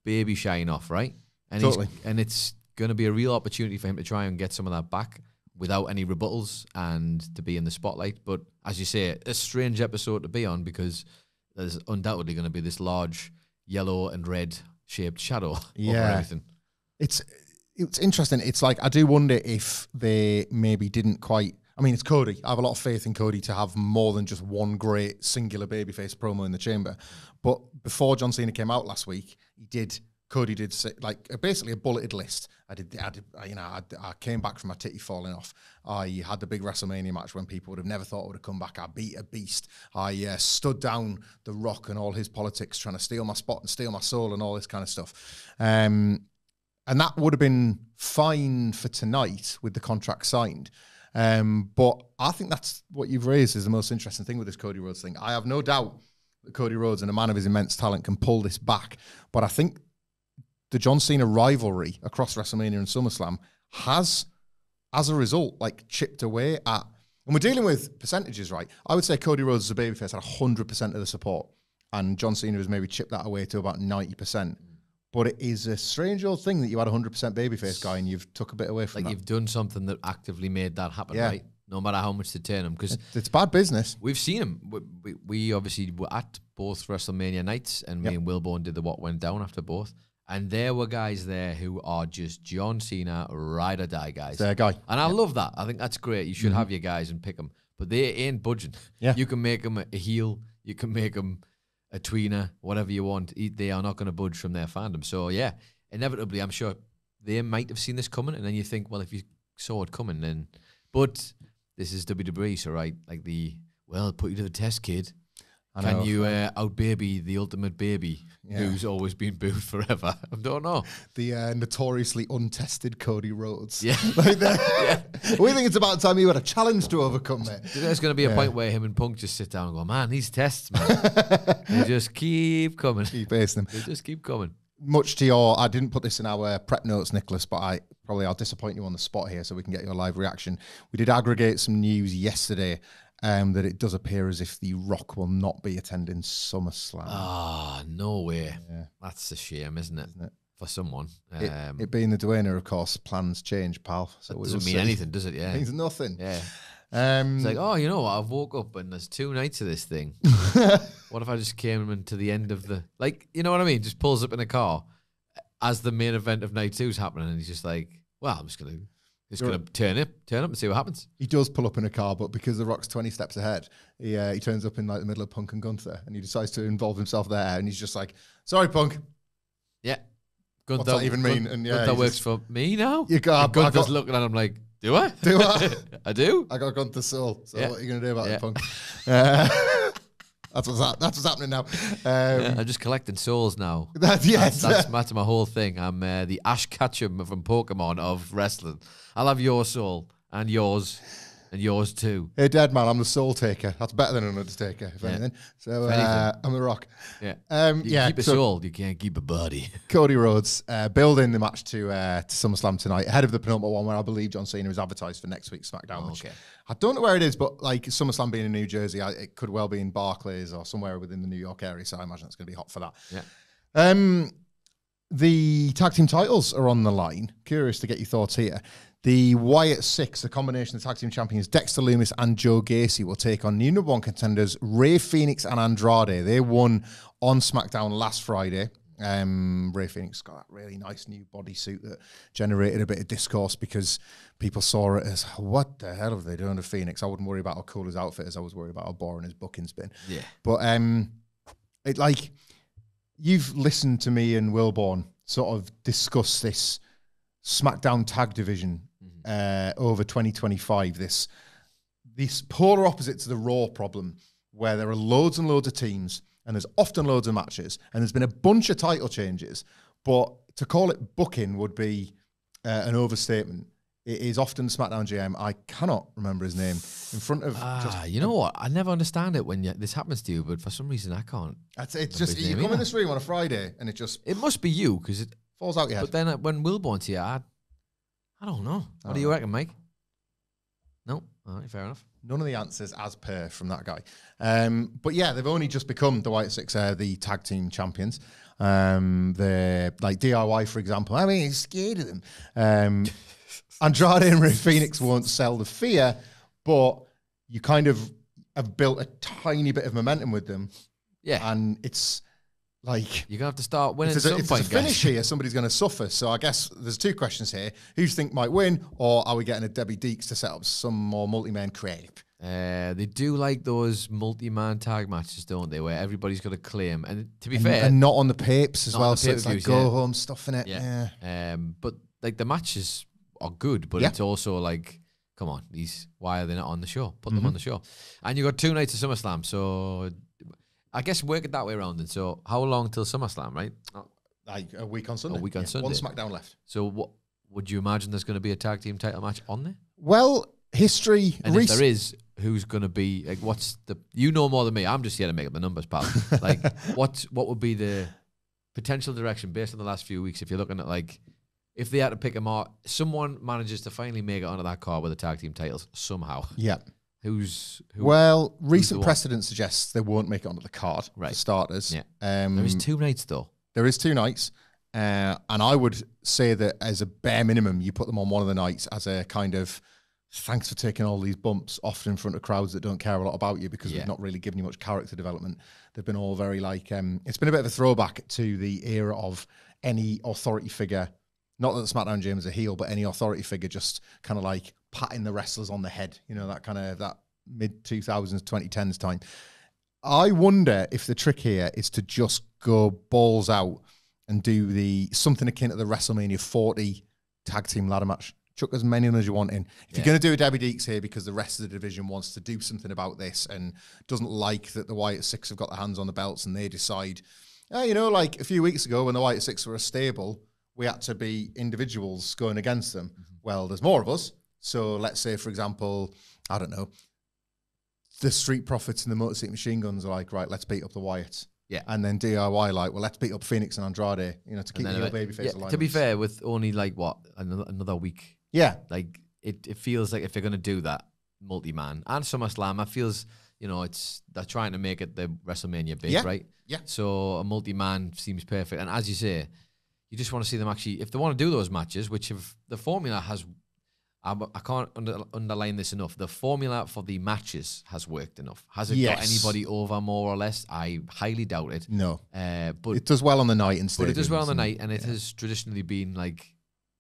baby shine off, right? And and it's going to be a real opportunity for him to try and get some of that back without any rebuttals and to be in the spotlight. But as you say, a strange episode to be on because there's undoubtedly going to be this large yellow and red shaped shadow over everything. It's interesting. It's like, I do wonder if they maybe didn't quite... I mean, it's Cody. I have a lot of faith in Cody to have more than just one great singular babyface promo in the chamber. But before John Cena came out last week, Cody did say, basically a bulleted list. I came back from my titty falling off. I had the big WrestleMania match when people would have never thought I would have come back. I beat a beast. I stood down The Rock and all his politics, trying to steal my spot and steal my soul and all this kind of stuff. And And that would have been fine for tonight with the contract signed. But I think that's what you've raised is the most interesting thing with this Cody Rhodes thing. I have no doubt that Cody Rhodes and a man of his immense talent can pull this back. But I think the John Cena rivalry across WrestleMania and SummerSlam has, as a result, like chipped away at, and we're dealing with percentages, right? I would say Cody Rhodes as a babyface had 100% of the support, and John Cena has maybe chipped that away to about 90%. But it is a strange old thing that you had a 100% babyface guy and you've took a bit away from that. You've done something that actively made that happen, right? No matter how much they turn him. Because it's bad business. We've seen him. We obviously were at both WrestleMania nights, and me and Wilborn did the what went down after both. And there were guys there who are just John Cena, ride or die guys. Their guy. And I love that. I think that's great. You should have your guys and pick them. But they ain't budging. Yeah. You can make them a heel. You can make them a tweener, whatever you want. They are not going to budge from their fandom. So, yeah, inevitably, I'm sure they might have seen this coming. And then you think, well, if you saw it coming, then... But this is WWE, so, right, like put you to the test, kid. Can you out-baby the ultimate baby who's always been booed forever? I don't know. The notoriously untested Cody Rhodes. Yeah. We think it's about time you had a challenge to overcome, mate. There's going to be a point where him and Punk just sit down and go, man, these tests, man. They just keep coming. Keep acing them. They just keep coming. Much to your... I didn't put this in our prep notes, Nicholas, but I'll disappoint you on the spot here so we can get your live reaction. We did aggregate some news yesterday that it does appear as if The Rock will not be attending SummerSlam. Ah, no way. Yeah. That's a shame, isn't it? For someone. It being the Dwayner, of course, plans change, pal. So it doesn't mean anything, does it? Yeah. It means nothing. Yeah. It's like, oh, you know what? I've woke up and there's 2 nights of this thing. What if I just came into the end of the... Like, you know what I mean? Just pulls up in a car as the main event of night 2 is happening, and he's just like, well, I'm just going to... Just going to turn up and see what happens. He does pull up in a car, but because The Rock's 20 steps ahead, he turns up in like the middle of Punk and Gunther, and he decides to involve himself there, and he's just like, sorry, Punk. Yeah. Gunther, what's that even mean? And Gunther works for me now? Gunther's looking at him like, do I? Do I? I do? I got Gunther's soul, so what are you going to do about it, Punk? That's what's happening now. I'm just collecting souls now. That's my whole thing. I'm the Ash Ketchum from Pokemon of wrestling. I'll have your soul and yours too. Hey, dead man, I'm the soul taker. That's better than an undertaker, if anything. So I'm The Rock. Yeah. You keep a soul, you can't keep a body. Cody Rhodes building the match to SummerSlam tonight, ahead of the penultimate one, where I believe John Cena is advertised for next week's SmackDown. Which I don't know where it is, but like SummerSlam being in New Jersey, it could well be in Barclays or somewhere within the New York area. So I imagine it's going to be hot for that. Yeah. The tag team titles are on the line. Curious to get your thoughts here. The Wyatt Six, the combination of tag team champions Dexter, Lumis, and Joe Gacy, will take on new number 1 contenders Rey Fenix and Andrade. They won on SmackDown last Friday. Rey Fenix got that really nice new bodysuit that generated a bit of discourse because people saw it as, what the hell have they done to Fenix? I wouldn't worry about how cool his outfit is. I was worried about how boring his booking's been. Yeah. But you've listened to me and Wilborn sort of discuss this SmackDown tag division over 2025, this polar opposite to the Raw problem, where there are loads and loads of teams and there's often loads of matches and there's been a bunch of title changes, but to call it booking would be an overstatement. It is often SmackDown GM, I cannot remember his name, in front of you know what? I never understand it when this happens to you, but for some reason I can't. It's just, you come in this room on a Friday and it must be you, because it falls out your head. But then when Wilborn's here, I don't know. What do you reckon, Mike? No? All right, fair enough. None of the answers as per from that guy. But yeah, they've only just become the Wyatt Six, the tag team champions. They're like DIY, for example. I mean, he's scared of them. Andrade and Rey Fenix won't sell the fear, but you kind of have built a tiny bit of momentum with them. Yeah. And it's like... You're going to have to start winning if there's a finish here, somebody's going to suffer. So I guess there's 2 questions here. Who do you think might win? Or are we getting a Debbie Deeks to set up some more multi-man creative? They do like those multi-man tag matches, don't they? Where everybody's got to claim. And to be fair... And not on the papes as well. So it's like go-home stuff in it. Yeah. But like the matches are good, but it's also like... Come on, why are they not on the show? Put them on the show. And you got 2 nights of SummerSlam, so I guess work it that way around. And so, how long till SummerSlam, right? Like a week on Sunday. A week on Sunday. One SmackDown left. So what would you imagine there's going to be a tag team title match on there? Well, history. And if there is, who's going to be like? What's the? You know more than me. I'm just here to make up the numbers, pal. Like, what would be the potential direction based on the last few weeks? If you're looking at like, if they had to pick a mark, someone manages to finally make it onto that card with the tag team titles somehow. Yeah. Who's recent precedent suggests they won't make it onto the card for starters. Yeah. There is 2 nights though. There is 2 nights. And I would say that as a bare minimum, you put them on one of the nights as a kind of thanks for taking all these bumps, often in front of crowds that don't care a lot about you because we've not really given you much character development. They've been all very like, it's been a bit of a throwback to the era of any authority figure, not that the SmackDown Gym is a heel, but any authority figure just kind of like patting the wrestlers on the head, you know, that kind of that mid-2000s, 2010s time. I wonder if the trick here is to just go balls out and do something akin to the WrestleMania 40 tag team ladder match. Chuck as many of them as you want in. If you're going to do a Debbie Deeks here because the rest of the division wants to do something about this and doesn't like that the Wyatt Six have got their hands on the belts and they decide, you know, like a few weeks ago when the Wyatt Six were a stable, we had to be individuals going against them. Mm-hmm. Well, there's more of us. So let's say, for example, I don't know, the Street Profits and the Motor City Machine Guns are like, right, let's beat up the Wyatts. Yeah. And then DIY like, well, let's beat up Fenix and Andrade, you know, to keep the heel babyface alive. To be fair, with only like what, another week. Yeah. Like it feels like if they're gonna do that multi-man and SummerSlam, it feels, you know, they're trying to make it the WrestleMania big, right? Yeah. So a multi-man seems perfect. And as you say, you just want to see them actually, if they want to do those matches, which if the formula has, I can't underline this enough. The formula for the matches has worked enough. Has it got anybody over more or less? I highly doubt it. No. But it does well on the night instead. But it does well on the night, and it has traditionally been like,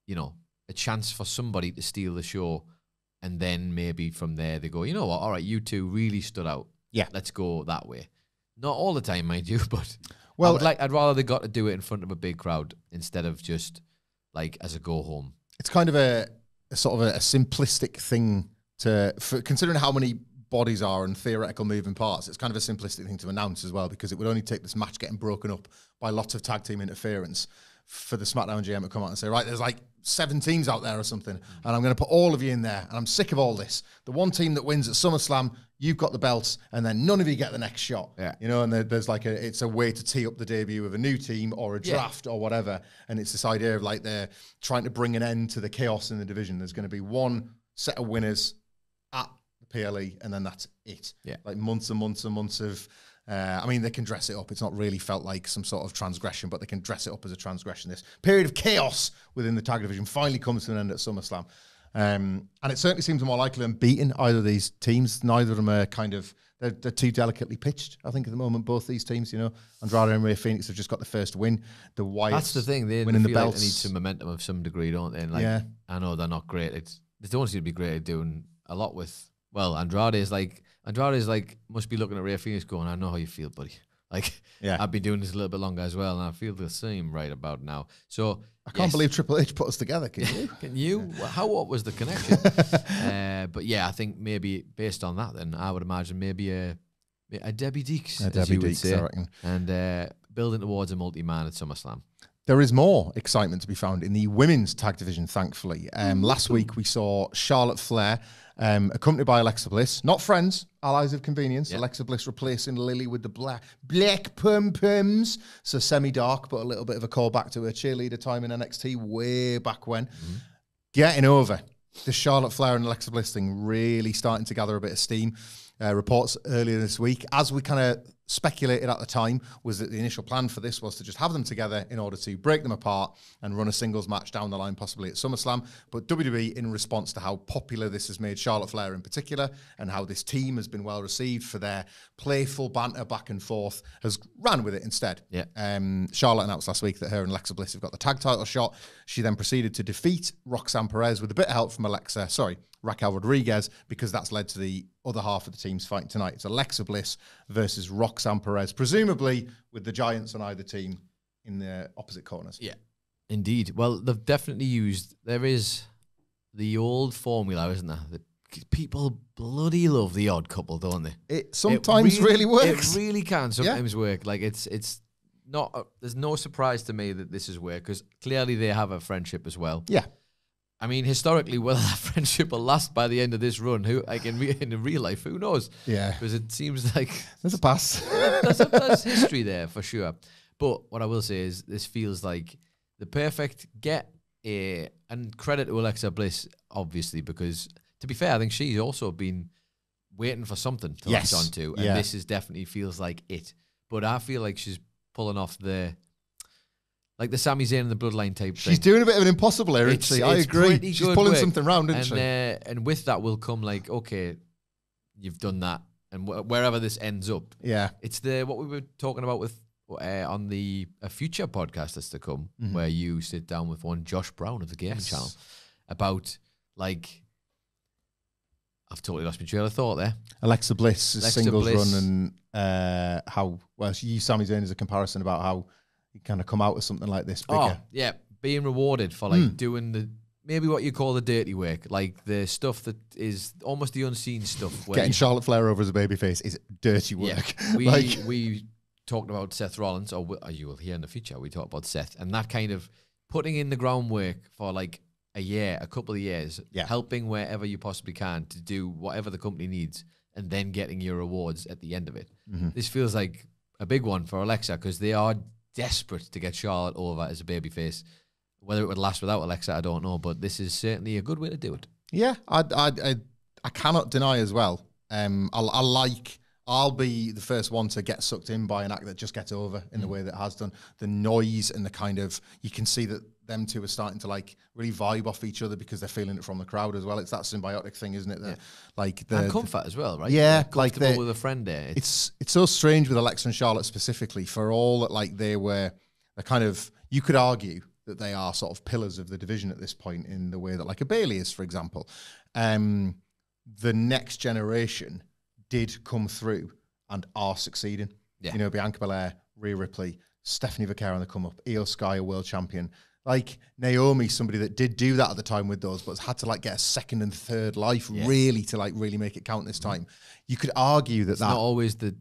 you know, a chance for somebody to steal the show, and then maybe from there they go, you know what? All right, you two really stood out. Yeah, let's go that way. Not all the time, mind you, but well, I'd rather they got to do it in front of a big crowd instead of just like as a go home. It's kind of a sort of a simplistic thing considering how many bodies are and theoretical moving parts. It's kind of a simplistic thing to announce as well, because it would only take this match getting broken up by lots of tag team interference for the SmackDown GM to come out and say, right, there's like 7 teams out there or something, and I'm going to put all of you in there, and I'm sick of all this. The one team that wins at SummerSlam, you've got the belts, and then none of you get the next shot. Yeah. You know, and there's like it's a way to tee up the debut of a new team or a draft or whatever, and it's this idea of like they're trying to bring an end to the chaos in the division. There's going to be one set of winners at the PLE, and then that's it. Yeah. Like months and months and months of I mean, they can dress it up. It's not really felt like some sort of transgression, but they can dress it up as a transgression. This period of chaos within the tag division finally comes to an end at SummerSlam. And it certainly seems more likely than beating either of these teams. Neither of them are kind of, they're too delicately pitched, I think, at the moment, both these teams, you know. Andrade and Rey Fenix have just got the first win. The Wyatts, that's the thing. They winning feel the belts. Like they need some momentum of some degree, don't they? And like, I know they're not great. They don't seem to be great at doing a lot with, well, Andrade is like, must be looking at Rey Fenix going, I know how you feel, buddy. Like, I've been doing this a little bit longer as well, and I feel the same right about now. So I can't believe Triple H put us together. Can you? Can you? What was the connection? But yeah, I think maybe based on that, then I would imagine maybe a Debbie Deeks, as you would say, I reckon, and building towards a multi-man at SummerSlam. There is more excitement to be found in the women's tag division, thankfully. Last week we saw Charlotte Flair accompanied by Alexa Bliss. Not friends, allies of convenience. Yep. Alexa Bliss replacing Lily with the black pum-pums. So semi-dark, but a little bit of a callback to her cheerleader time in NXT way back when. Mm-hmm. Getting over the Charlotte Flair and Alexa Bliss thing really starting to gather a bit of steam. Reports earlier this week, as we kind of speculated at the time, was that the initial plan for this was to just have them together in order to break them apart and run a singles match down the line, possibly at SummerSlam. But WWE, in response to how popular this has made Charlotte Flair in particular, and how this team has been well received for their playful banter back and forth, has ran with it instead. Yeah. Charlotte announced last week that her and Alexa Bliss have got the tag title shot. She then proceeded to defeat Roxanne Perez with a bit of help from Raquel Rodriguez, because that's led to the other half of the team's fight tonight. It's Alexa Bliss versus Roxanne Perez, presumably with the giants on either team in the opposite corners. Yeah, indeed. Well, they've definitely used, there is the old formula, isn't there? People bloody love the odd couple, don't they? It sometimes really works. It really can sometimes work. Like it's there's no surprise to me that this is where, because clearly they have a friendship as well. Yeah. I mean, historically, whether that friendship will last by the end of this run, in real life, who knows? Yeah. Because it seems like there's a pass. there's history there for sure. But what I will say is this feels like the perfect and credit to Alexa Bliss, obviously, because to be fair, I think she's also been waiting for something to latch onto, and this is definitely feels like it. But I feel like she's pulling off the Sami Zayn and the Bloodline type thing. She's doing a bit of an impossible here, isn't she? I agree. She's pulling something round, isn't she? And with that will come like, okay, you've done that, and wherever this ends up, it's what we were talking about with on a future podcast that's to come, where you sit down with one Josh Brown of the Gaming Channel about like. I've totally lost my trail of thought there. Alexa Bliss' singles run and how, she used Sami Zayn as a comparison about how you kind of come out with something like this bigger. Oh, yeah. Being rewarded for like doing maybe what you call the dirty work, like the stuff that is almost the unseen stuff. Where getting Charlotte Flair over as a babyface is dirty work. Yeah. We talked about Seth Rollins, or you will hear in the future, we talked about Seth, and that kind of putting in the groundwork for like a couple of years, helping wherever you possibly can to do whatever the company needs, and then getting your rewards at the end of it. This feels like a big one for Alexa, because they are desperate to get Charlotte over as a babyface. Whether it would last without Alexa, I don't know, but this is certainly a good way to do it. Yeah, I cannot deny as well. I'll be the first one to get sucked in by an act that just gets over in the way that it has done. The noise and the kind of, you can see that them two are starting to like really vibe off each other because they're feeling it from the crowd as well. It's that symbiotic thing, isn't it? And comfort as well, right? Yeah, like comfortable with a friend there. It's so strange with Alexa and Charlotte specifically, for all that like they're kind of, you could argue that they are sort of pillars of the division at this point in the way that like a Bayley is, for example. The next generation did come through and are succeeding. Yeah. You know, Bianca Belair, Rhea Ripley, Stephanie Vaquero on the come up, Io Sky, a world champion. Like Naomi, somebody that did do that at the time with those, but has had to like get a second and third life really to like really make it count this time. You could argue that not always the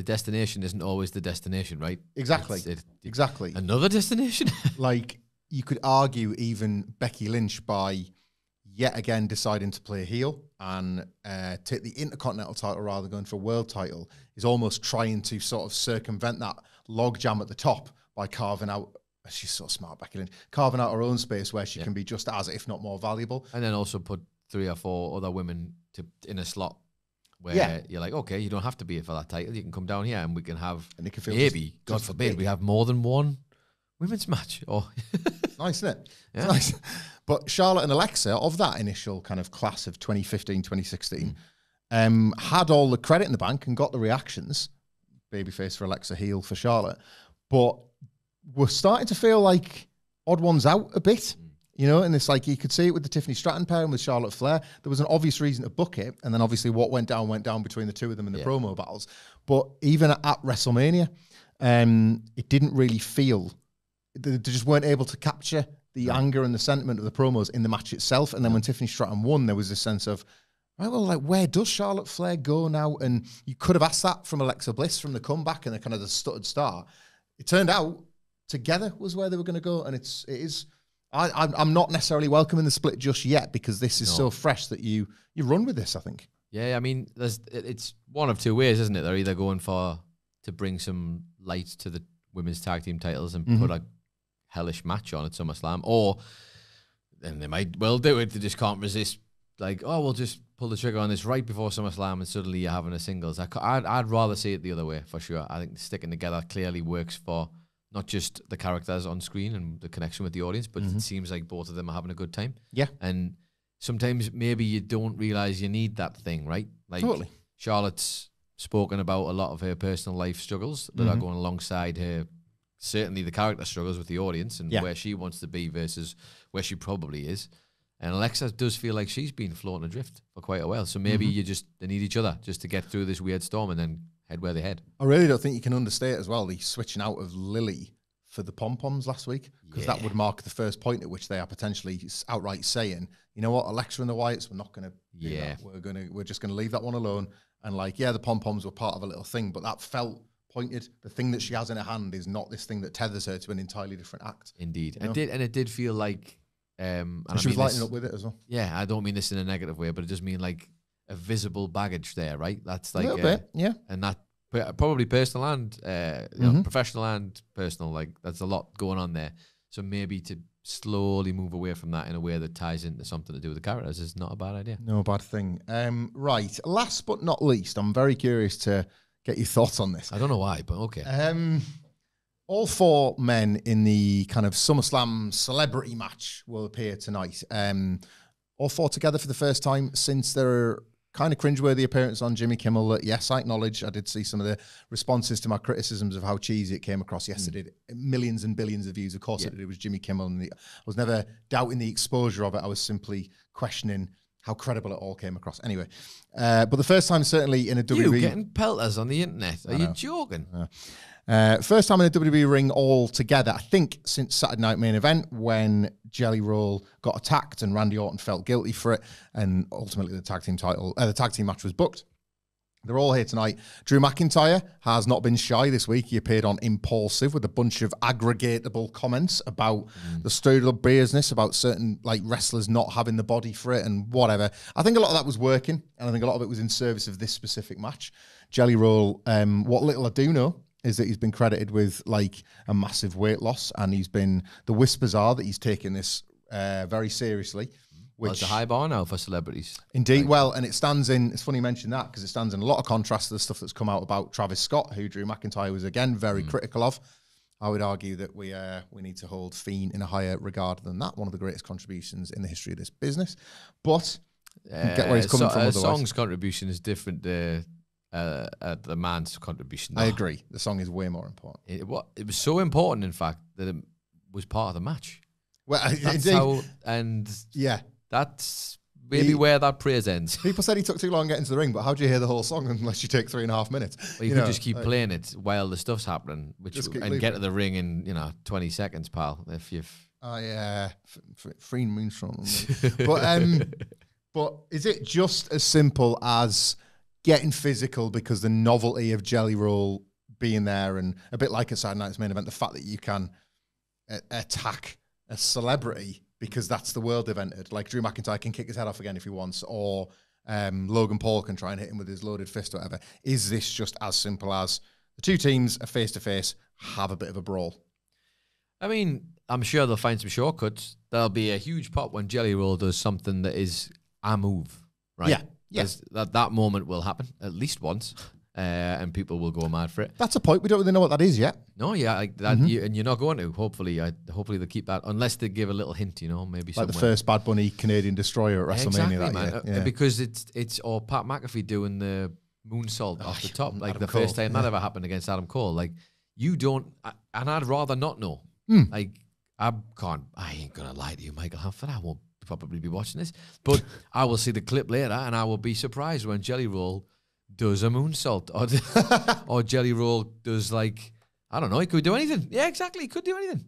destination isn't always the destination, right? Exactly. Exactly. Another destination? Like you could argue even Becky Lynch by yet again deciding to play heel and take the Intercontinental title rather than going for a world title is almost trying to sort of circumvent that logjam at the top by carving out, she's so smart, Becky Lynch, carving out her own space where she can be just as, if not more valuable. And then also put 3 or 4 other women in a slot where you're like, okay, you don't have to be it for that title. You can come down here and we can have, and it can feel maybe, God forbid, we have more than one women's match. Oh, nice, isn't it? Yeah. Nice. But Charlotte and Alexa, of that initial kind of class of 2015, 2016, had all the credit in the bank and got the reactions. Babyface for Alexa, heel for Charlotte. But we're starting to feel like odd ones out a bit, you know, and it's like you could see it with the Tiffany Stratton pairing with Charlotte Flair. There was an obvious reason to book it, and then obviously what went down between the two of them in the promo battles. But even at WrestleMania, it didn't really feel, they just weren't able to capture the anger and the sentiment of the promos in the match itself. And then when Tiffany Stratton won, there was this sense of, right, well, like, where does Charlotte Flair go now? And you could have asked that from Alexa Bliss from the comeback and the kind of the stuttered start. It turned out together was where they were going to go. And it is, I'm not necessarily welcoming the split just yet because this is so fresh that you run with this, I think. Yeah, I mean, it's one of two ways, isn't it? They're either going to bring some light to the women's tag team titles and put a hellish match on at SummerSlam, or then they might well do it. They just can't resist. Like, oh, we'll just pull the trigger on this right before SummerSlam, and suddenly you're having a singles. I'd rather see it the other way for sure. I think sticking together clearly works for not just the characters on screen and the connection with the audience, but it seems like both of them are having a good time. Yeah, and sometimes maybe you don't realize you need that thing, right? Like totally. Charlotte's spoken about a lot of her personal life struggles that are going alongside her. Certainly the character struggles with the audience and where she wants to be versus where she probably is. And Alexa does feel like she's been floating adrift for quite a while. So maybe they need each other just to get through this weird storm and then head where they head. I really don't think you can understate as well the switching out of Lily for the pom-poms last week, because that would mark the first point at which they are potentially outright saying, you know what, Alexa and the Wyatts, we're not going to do that. We're just going to leave that one alone. And like, the pom-poms were part of a little thing, but that felt pointed. The thing that she has in her hand is not this thing that tethers her to an entirely different act. Indeed. It did feel like... and she was lighting up with it as well. Yeah, I don't mean this in a negative way, but it does mean like a visible baggage there, right? That's like... A little bit, yeah. And that probably personal and you know, professional and personal, like that's a lot going on there. So maybe to slowly move away from that in a way that ties into something to do with the characters is not a bad idea. No bad thing. Right. Last but not least, I'm very curious to get your thoughts on this. I don't know why, but okay. All 4 men in the kind of SummerSlam celebrity match will appear tonight. All 4 together for the first time since their kind of cringeworthy appearance on Jimmy Kimmel. That, yes, I acknowledge I did see some of the responses to my criticisms of how cheesy it came across. Yes, it did. Millions and billions of views. Of course it did. It was Jimmy Kimmel. And I was never doubting the exposure of it. I was simply questioning how credible it all came across. Anyway, but the first time certainly in a WWE... You getting pelters on the internet? Are you joking? First time in a WWE ring all together, I think, since Saturday Night Main Event when Jelly Roll got attacked and Randy Orton felt guilty for it, and ultimately the tag team match was booked. They're all here tonight. Drew McIntyre has not been shy this week. He appeared on Impulsive with a bunch of aggregatable comments about the state of the business, about certain like wrestlers not having the body for it and whatever. I think a lot of that was working, and I think a lot of it was in service of this specific match. Jelly Roll, what little I do know is that he's been credited with like a massive weight loss, and he's been, the whispers are that he's taken this very seriously. Which, it's a high bar now for celebrities. Indeed. Like, well, and it stands in, it's funny you mention that because it stands in a lot of contrast to the stuff that's come out about Travis Scott, who Drew McIntyre was again very critical of. I would argue that we need to hold Fiend in a higher regard than that, one of the greatest contributions in the history of this business. But get where he's coming from otherwise. Song's contribution is different the man's contribution. I agree. The song is way more important. It was so important, in fact, that it was part of the match. Well, that's yeah. That's maybe where that praise ends. People said he took too long getting to the ring, but how do you hear the whole song unless you take 3.5 minutes? Well, you could just keep playing it while the stuff's happening, get to the ring in 20 seconds, pal. If you've free moonshot. But is it just as simple as getting physical because the novelty of Jelly Roll being there, and a bit like a Saturday Night's Main Event, the fact that you can attack a celebrity because that's the world they've entered. Like Drew McIntyre can kick his head off again if he wants, or Logan Paul can try and hit him with his loaded fist or whatever. Is this just as simple as the two teams are face-to-face, have a bit of a brawl? I mean, I'm sure they'll find some shortcuts. There'll be a huge pop when Jelly Roll does something that is a move, right? Yeah. That moment will happen at least once. And people will go mad for it. That's a point. We don't really know what that is yet. No, yeah, like that, and you're not going to. Hopefully they'll keep that, unless they give a little hint. Maybe like the first Bad Bunny Canadian Destroyer at WrestleMania. Exactly, that man. year. Yeah. Because it's or Pat McAfee doing the moonsault off the top, like Adam the Cole. first time that ever happened against Adam Cole. Like you don't, and I'd rather not know. Like I ain't gonna lie to you, Michael Hamflett. I won't probably be watching this, but I will see the clip later, and I will be surprised when Jelly Roll does a moonsault, or Jelly Roll does, like, I don't know, he could do anything. Yeah, exactly, he could do anything.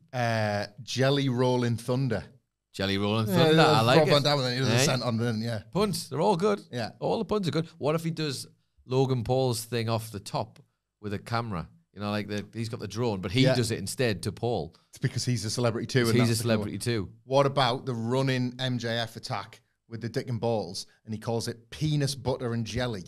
Jelly Rolling Thunder. Jelly Rolling Thunder, I like it. Down with the scent on them, yeah. Puns, they're all good. Yeah. All the puns are good. What if he does Logan Paul's thing off the top with a camera? Like he's got the drone, but he does it instead to Paul. It's because he's a celebrity too. He's a celebrity too. What about the running MJF attack with the dick and balls, and he calls it penis, butter, and jelly?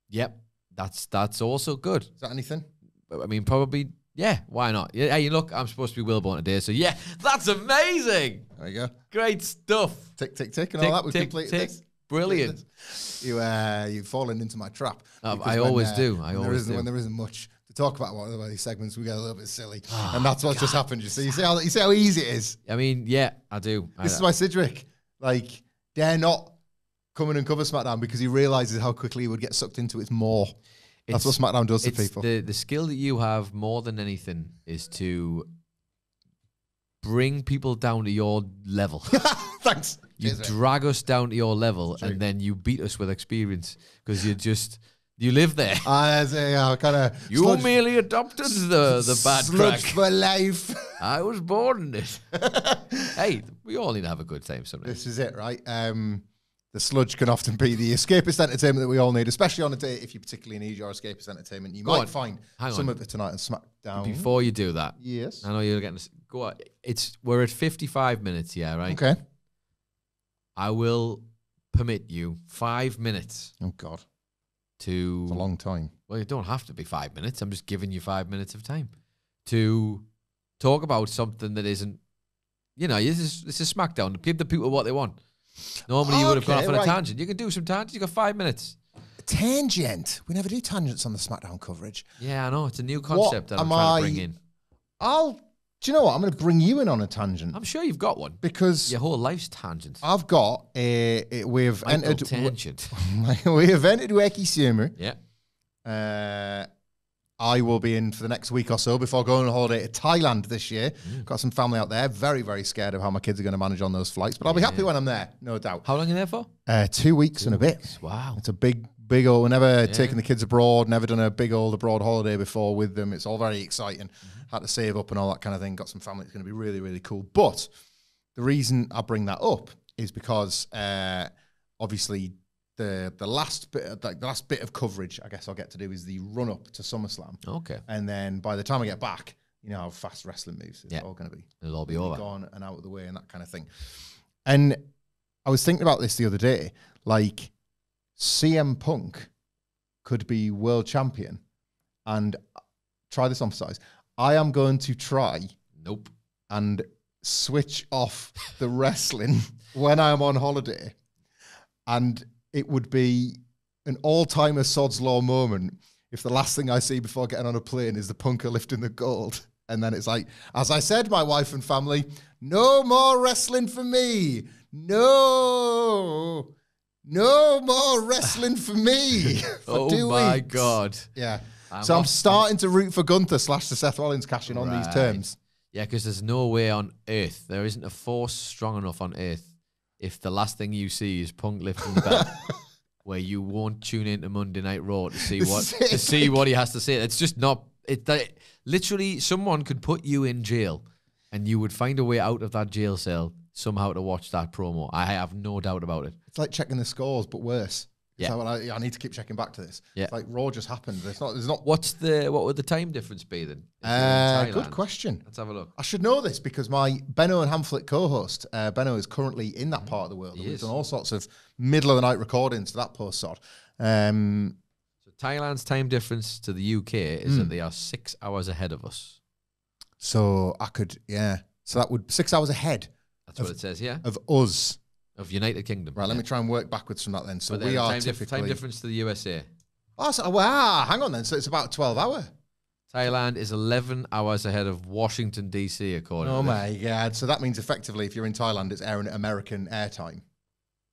Yep, that's also good. Is that anything? I mean, probably, yeah, why not? Yeah, hey, look, I'm supposed to be Wilborn today, so yeah, that's amazing. There you go. Great stuff. Tick, tick, tick, and all that. We've completed this. Brilliant. You've fallen into my trap. I always do. When there isn't much to talk about one of these segments, we get a little bit silly. And that's what just happened. You see how easy it is? I mean, yeah, I do. This is why Sidgwick, like, dare not come in and cover SmackDown because he realizes how quickly he would get sucked into it more. That's what SmackDown does to people. The skill that you have more than anything is to bring people down to your level. Thanks. You drag us down to your level, and then you beat us with experience because you live there. You merely adopted the bad track for life. I was born in it. Hey, we all need to have a good time sometimes. This is it, right? the sludge can often be the escapist entertainment that we all need, especially on a day if you particularly need your escapist entertainment. You might find some of it tonight on SmackDown. Before you do that, yes, I know you're getting this. Go on. We're at 55 minutes, yeah, right? Okay. I will permit you 5 minutes. Oh God, it's a long time. Well, you don't have to be 5 minutes. I'm just giving you 5 minutes of time to talk about something that isn't. This is SmackDown. Give the people what they want. Normally, you would have gone off on a tangent. You can do some tangents. You got 5 minutes. Tangent. We never do tangents on the SmackDown coverage. Yeah, I know. It's a new concept that I'm trying to bring in. Do you know what? I'm going to bring you in on a tangent. I'm sure you've got one. Because your whole life's tangents. I've got we've entered tangent. We have entered Wacky Summer. Yeah. I will be in for the next week or so before going on holiday to Thailand this year. Got some family out there. Very, very scared of how my kids are going to manage on those flights. But I'll be happy when I'm there, no doubt. How long are you there for? 2 weeks and a bit. Wow. It's a big old, we've never taken the kids abroad, never done a big old abroad holiday before with them. It's all very exciting. Had to save up and all that kind of thing. Got some family. It's going to be really, really cool. But the reason I bring that up is because obviously the last bit of coverage I guess I'll get to do is the run up to SummerSlam. Okay. And then by the time I get back, you know how fast wrestling moves. It's all going to be. It'll all be over. Gone and out of the way and that kind of thing. And I was thinking about this the other day. Like CM Punk could be world champion, and try this on for size. I am going to try. Nope. And switch off the wrestling when I am on holiday, and it would be an all-timer Sod's Law moment if the last thing I see before getting on a plane is the Punker lifting the gold. And then it's like, as I said, my wife and family, no more wrestling for me. No more wrestling for me for 2 weeks. Oh, my God. Yeah. I'm starting to root for Gunther / the Seth Rollins cash in on these terms. Yeah, because there's no way on earth, there isn't a force strong enough on earth if the last thing you see is Punk lifting the belt, where you won't tune into Monday Night Raw to see what he has to say. It's just not. Literally, someone could put you in jail, and you would find a way out of that jail cell somehow to watch that promo. I have no doubt about it. It's like checking the scores, but worse. Yeah. So I need to keep checking back to this. Yeah. It's like Raw just happened. There's not. What would the time difference be then? Good question. Let's have a look. I should know this because my Benno and Hamflett co-host, Benno, is currently in that part of the world. We've done all sorts of middle of the night recordings to that post-sod. So Thailand's time difference to the UK is that they are 6 hours ahead of us. So I could, So that would 6 hours ahead. That's what it says, yeah. Of us. Of United Kingdom. Right, let me try and work backwards from that then. So we are typically... time difference to the USA. Oh, hang on then. So it's about 12 hour. Thailand is 11 hours ahead of Washington, D.C., according to my God. So that means effectively if you're in Thailand, it's airing at American airtime.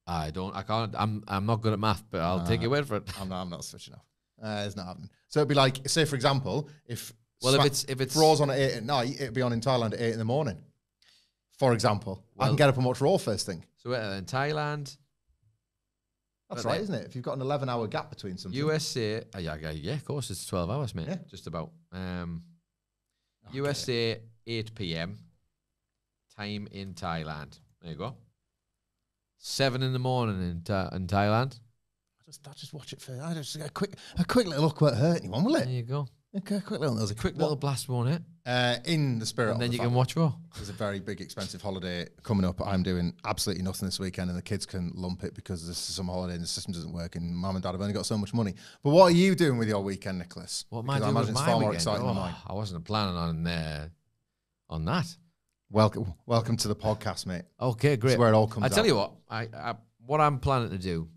I can't. I'm not good at math, but I'll take your word for it. I'm not switching off. It's not happening. So it'd be like, say for example, if it's Raw's on at 8 at night, it'd be on in Thailand at 8 in the morning. For example, I can get up and watch Raw first thing. So in Thailand, that's right, isn't it? If you've got an 11-hour gap between something. USA, yeah, of course, it's 12 hours, mate. Yeah. Just about. USA 8 p.m. time in Thailand. There you go. 7 in the morning in Thailand. I'll just watch it for a quick little look won't hurt anyone, will it? There you go. Okay, quick little blast, won't it? In the spirit, and then you can watch Raw. There's a very big, expensive holiday coming up. I'm doing absolutely nothing this weekend, and the kids can lump it because this is some holiday and the system doesn't work. And Mum and Dad have only got so much money. But what are you doing with your weekend, Nicholas? What am I doing with my far weekend? More exciting than mine. I wasn't planning on that. Welcome to the podcast, mate. Okay, great. That's where it all comes. I tell you what, what I'm planning to do.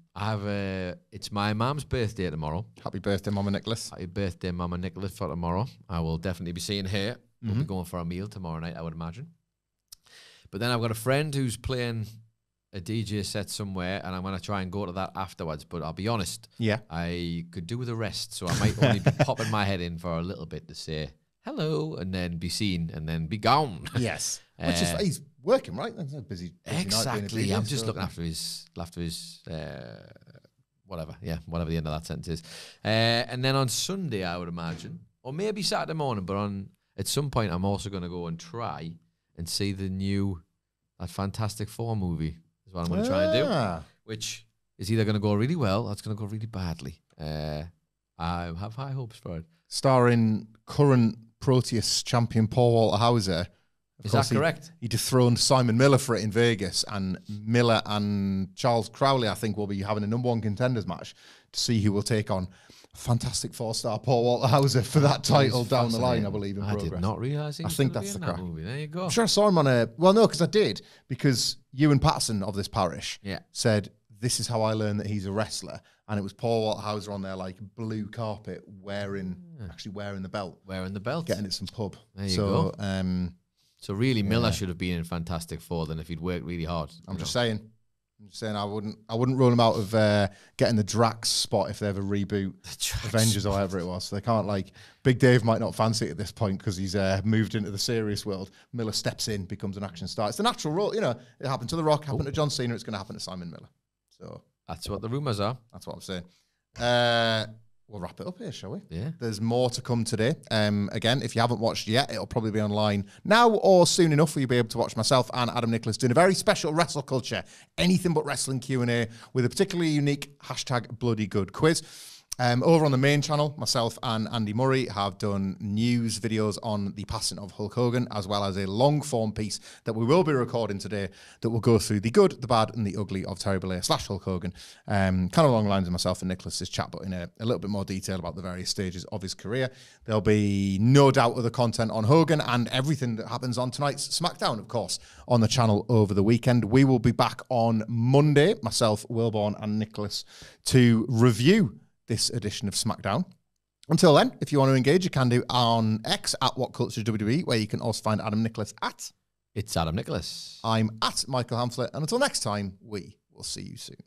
It's my mum's birthday tomorrow. Happy birthday, Mama Nicholas. Happy birthday, Mama Nicholas, for tomorrow. I will definitely be seeing her. We'll be going for a meal tomorrow night, I would imagine. But then I've got a friend who's playing a DJ set somewhere, and I'm going to try and go to that afterwards. But I'll be honest, I could do with a rest, so I might only be popping my head in for a little bit to say hello, and then be seen, and then be gone. Yes. Which is, he's working, right? That's a busy exactly. Night I'm just looking after his whatever. Yeah, whatever the end of that sentence is. And then on Sunday, I would imagine, or maybe Saturday morning, but at some point, I'm also going to go and try and see that Fantastic Four movie is what I'm going to try and do. Which is either going to go really well or it's going to go really badly. I have high hopes for it. Starring current Proteus champion Paul Walter Hauser. Is that correct? He dethroned Simon Miller for it in Vegas, and Miller and Charles Crowley, I think, will be having a number one contenders match to see who will take on fantastic 4-star Paul Walter Hauser for that title down the line, I believe, in Progress. I did not realise I think that's the crack. movie. There you go. I'm sure I saw him on a... Well, no, because I did, because Ewan Patterson of this parish said, this is how I learned that he's a wrestler, and it was Paul Walter Hauser on their like blue carpet actually wearing the belt. Wearing the belt. Getting it some pub. There you go. So really, Miller should have been in Fantastic Four then if he'd worked really hard. I'm just saying I wouldn't rule him out of getting the Drax spot if they ever reboot Avengers or whatever it was. So they can't like Big Dave might not fancy it at this point because he's moved into the serious world. Miller steps in, becomes an action star. It's the natural role, you know. It happened to The Rock, happened to John Cena. It's going to happen to Simon Miller. So that's what the rumors are. That's what I'm saying. We'll wrap it up here, shall we? Yeah. There's more to come today. Again, if you haven't watched yet, it'll probably be online now or soon enough for you to be able to watch myself and Adam Nicholas doing a very special WhatCulture, anything but wrestling Q&A with a particularly unique #BloodyGood quiz. Over on the main channel, myself and Andy Murray have done news videos on the passing of Hulk Hogan, as well as a long-form piece that we will be recording today that will go through the good, the bad, and the ugly of Terrible A / Hulk Hogan. Kind of along the lines of myself and Nicholas's chat, but in a little bit more detail about the various stages of his career. There'll be no doubt other content on Hogan and everything that happens on tonight's SmackDown, of course, on the channel over the weekend. We will be back on Monday, myself, Wilborn, and Nicholas, to review this edition of SmackDown. Until then, if you want to engage, you can do on X at WhatCultureWWE, where you can also find Adam Nicholas at... It's Adam Nicholas. I'm at Michael Hamflett, and until next time, we will see you soon.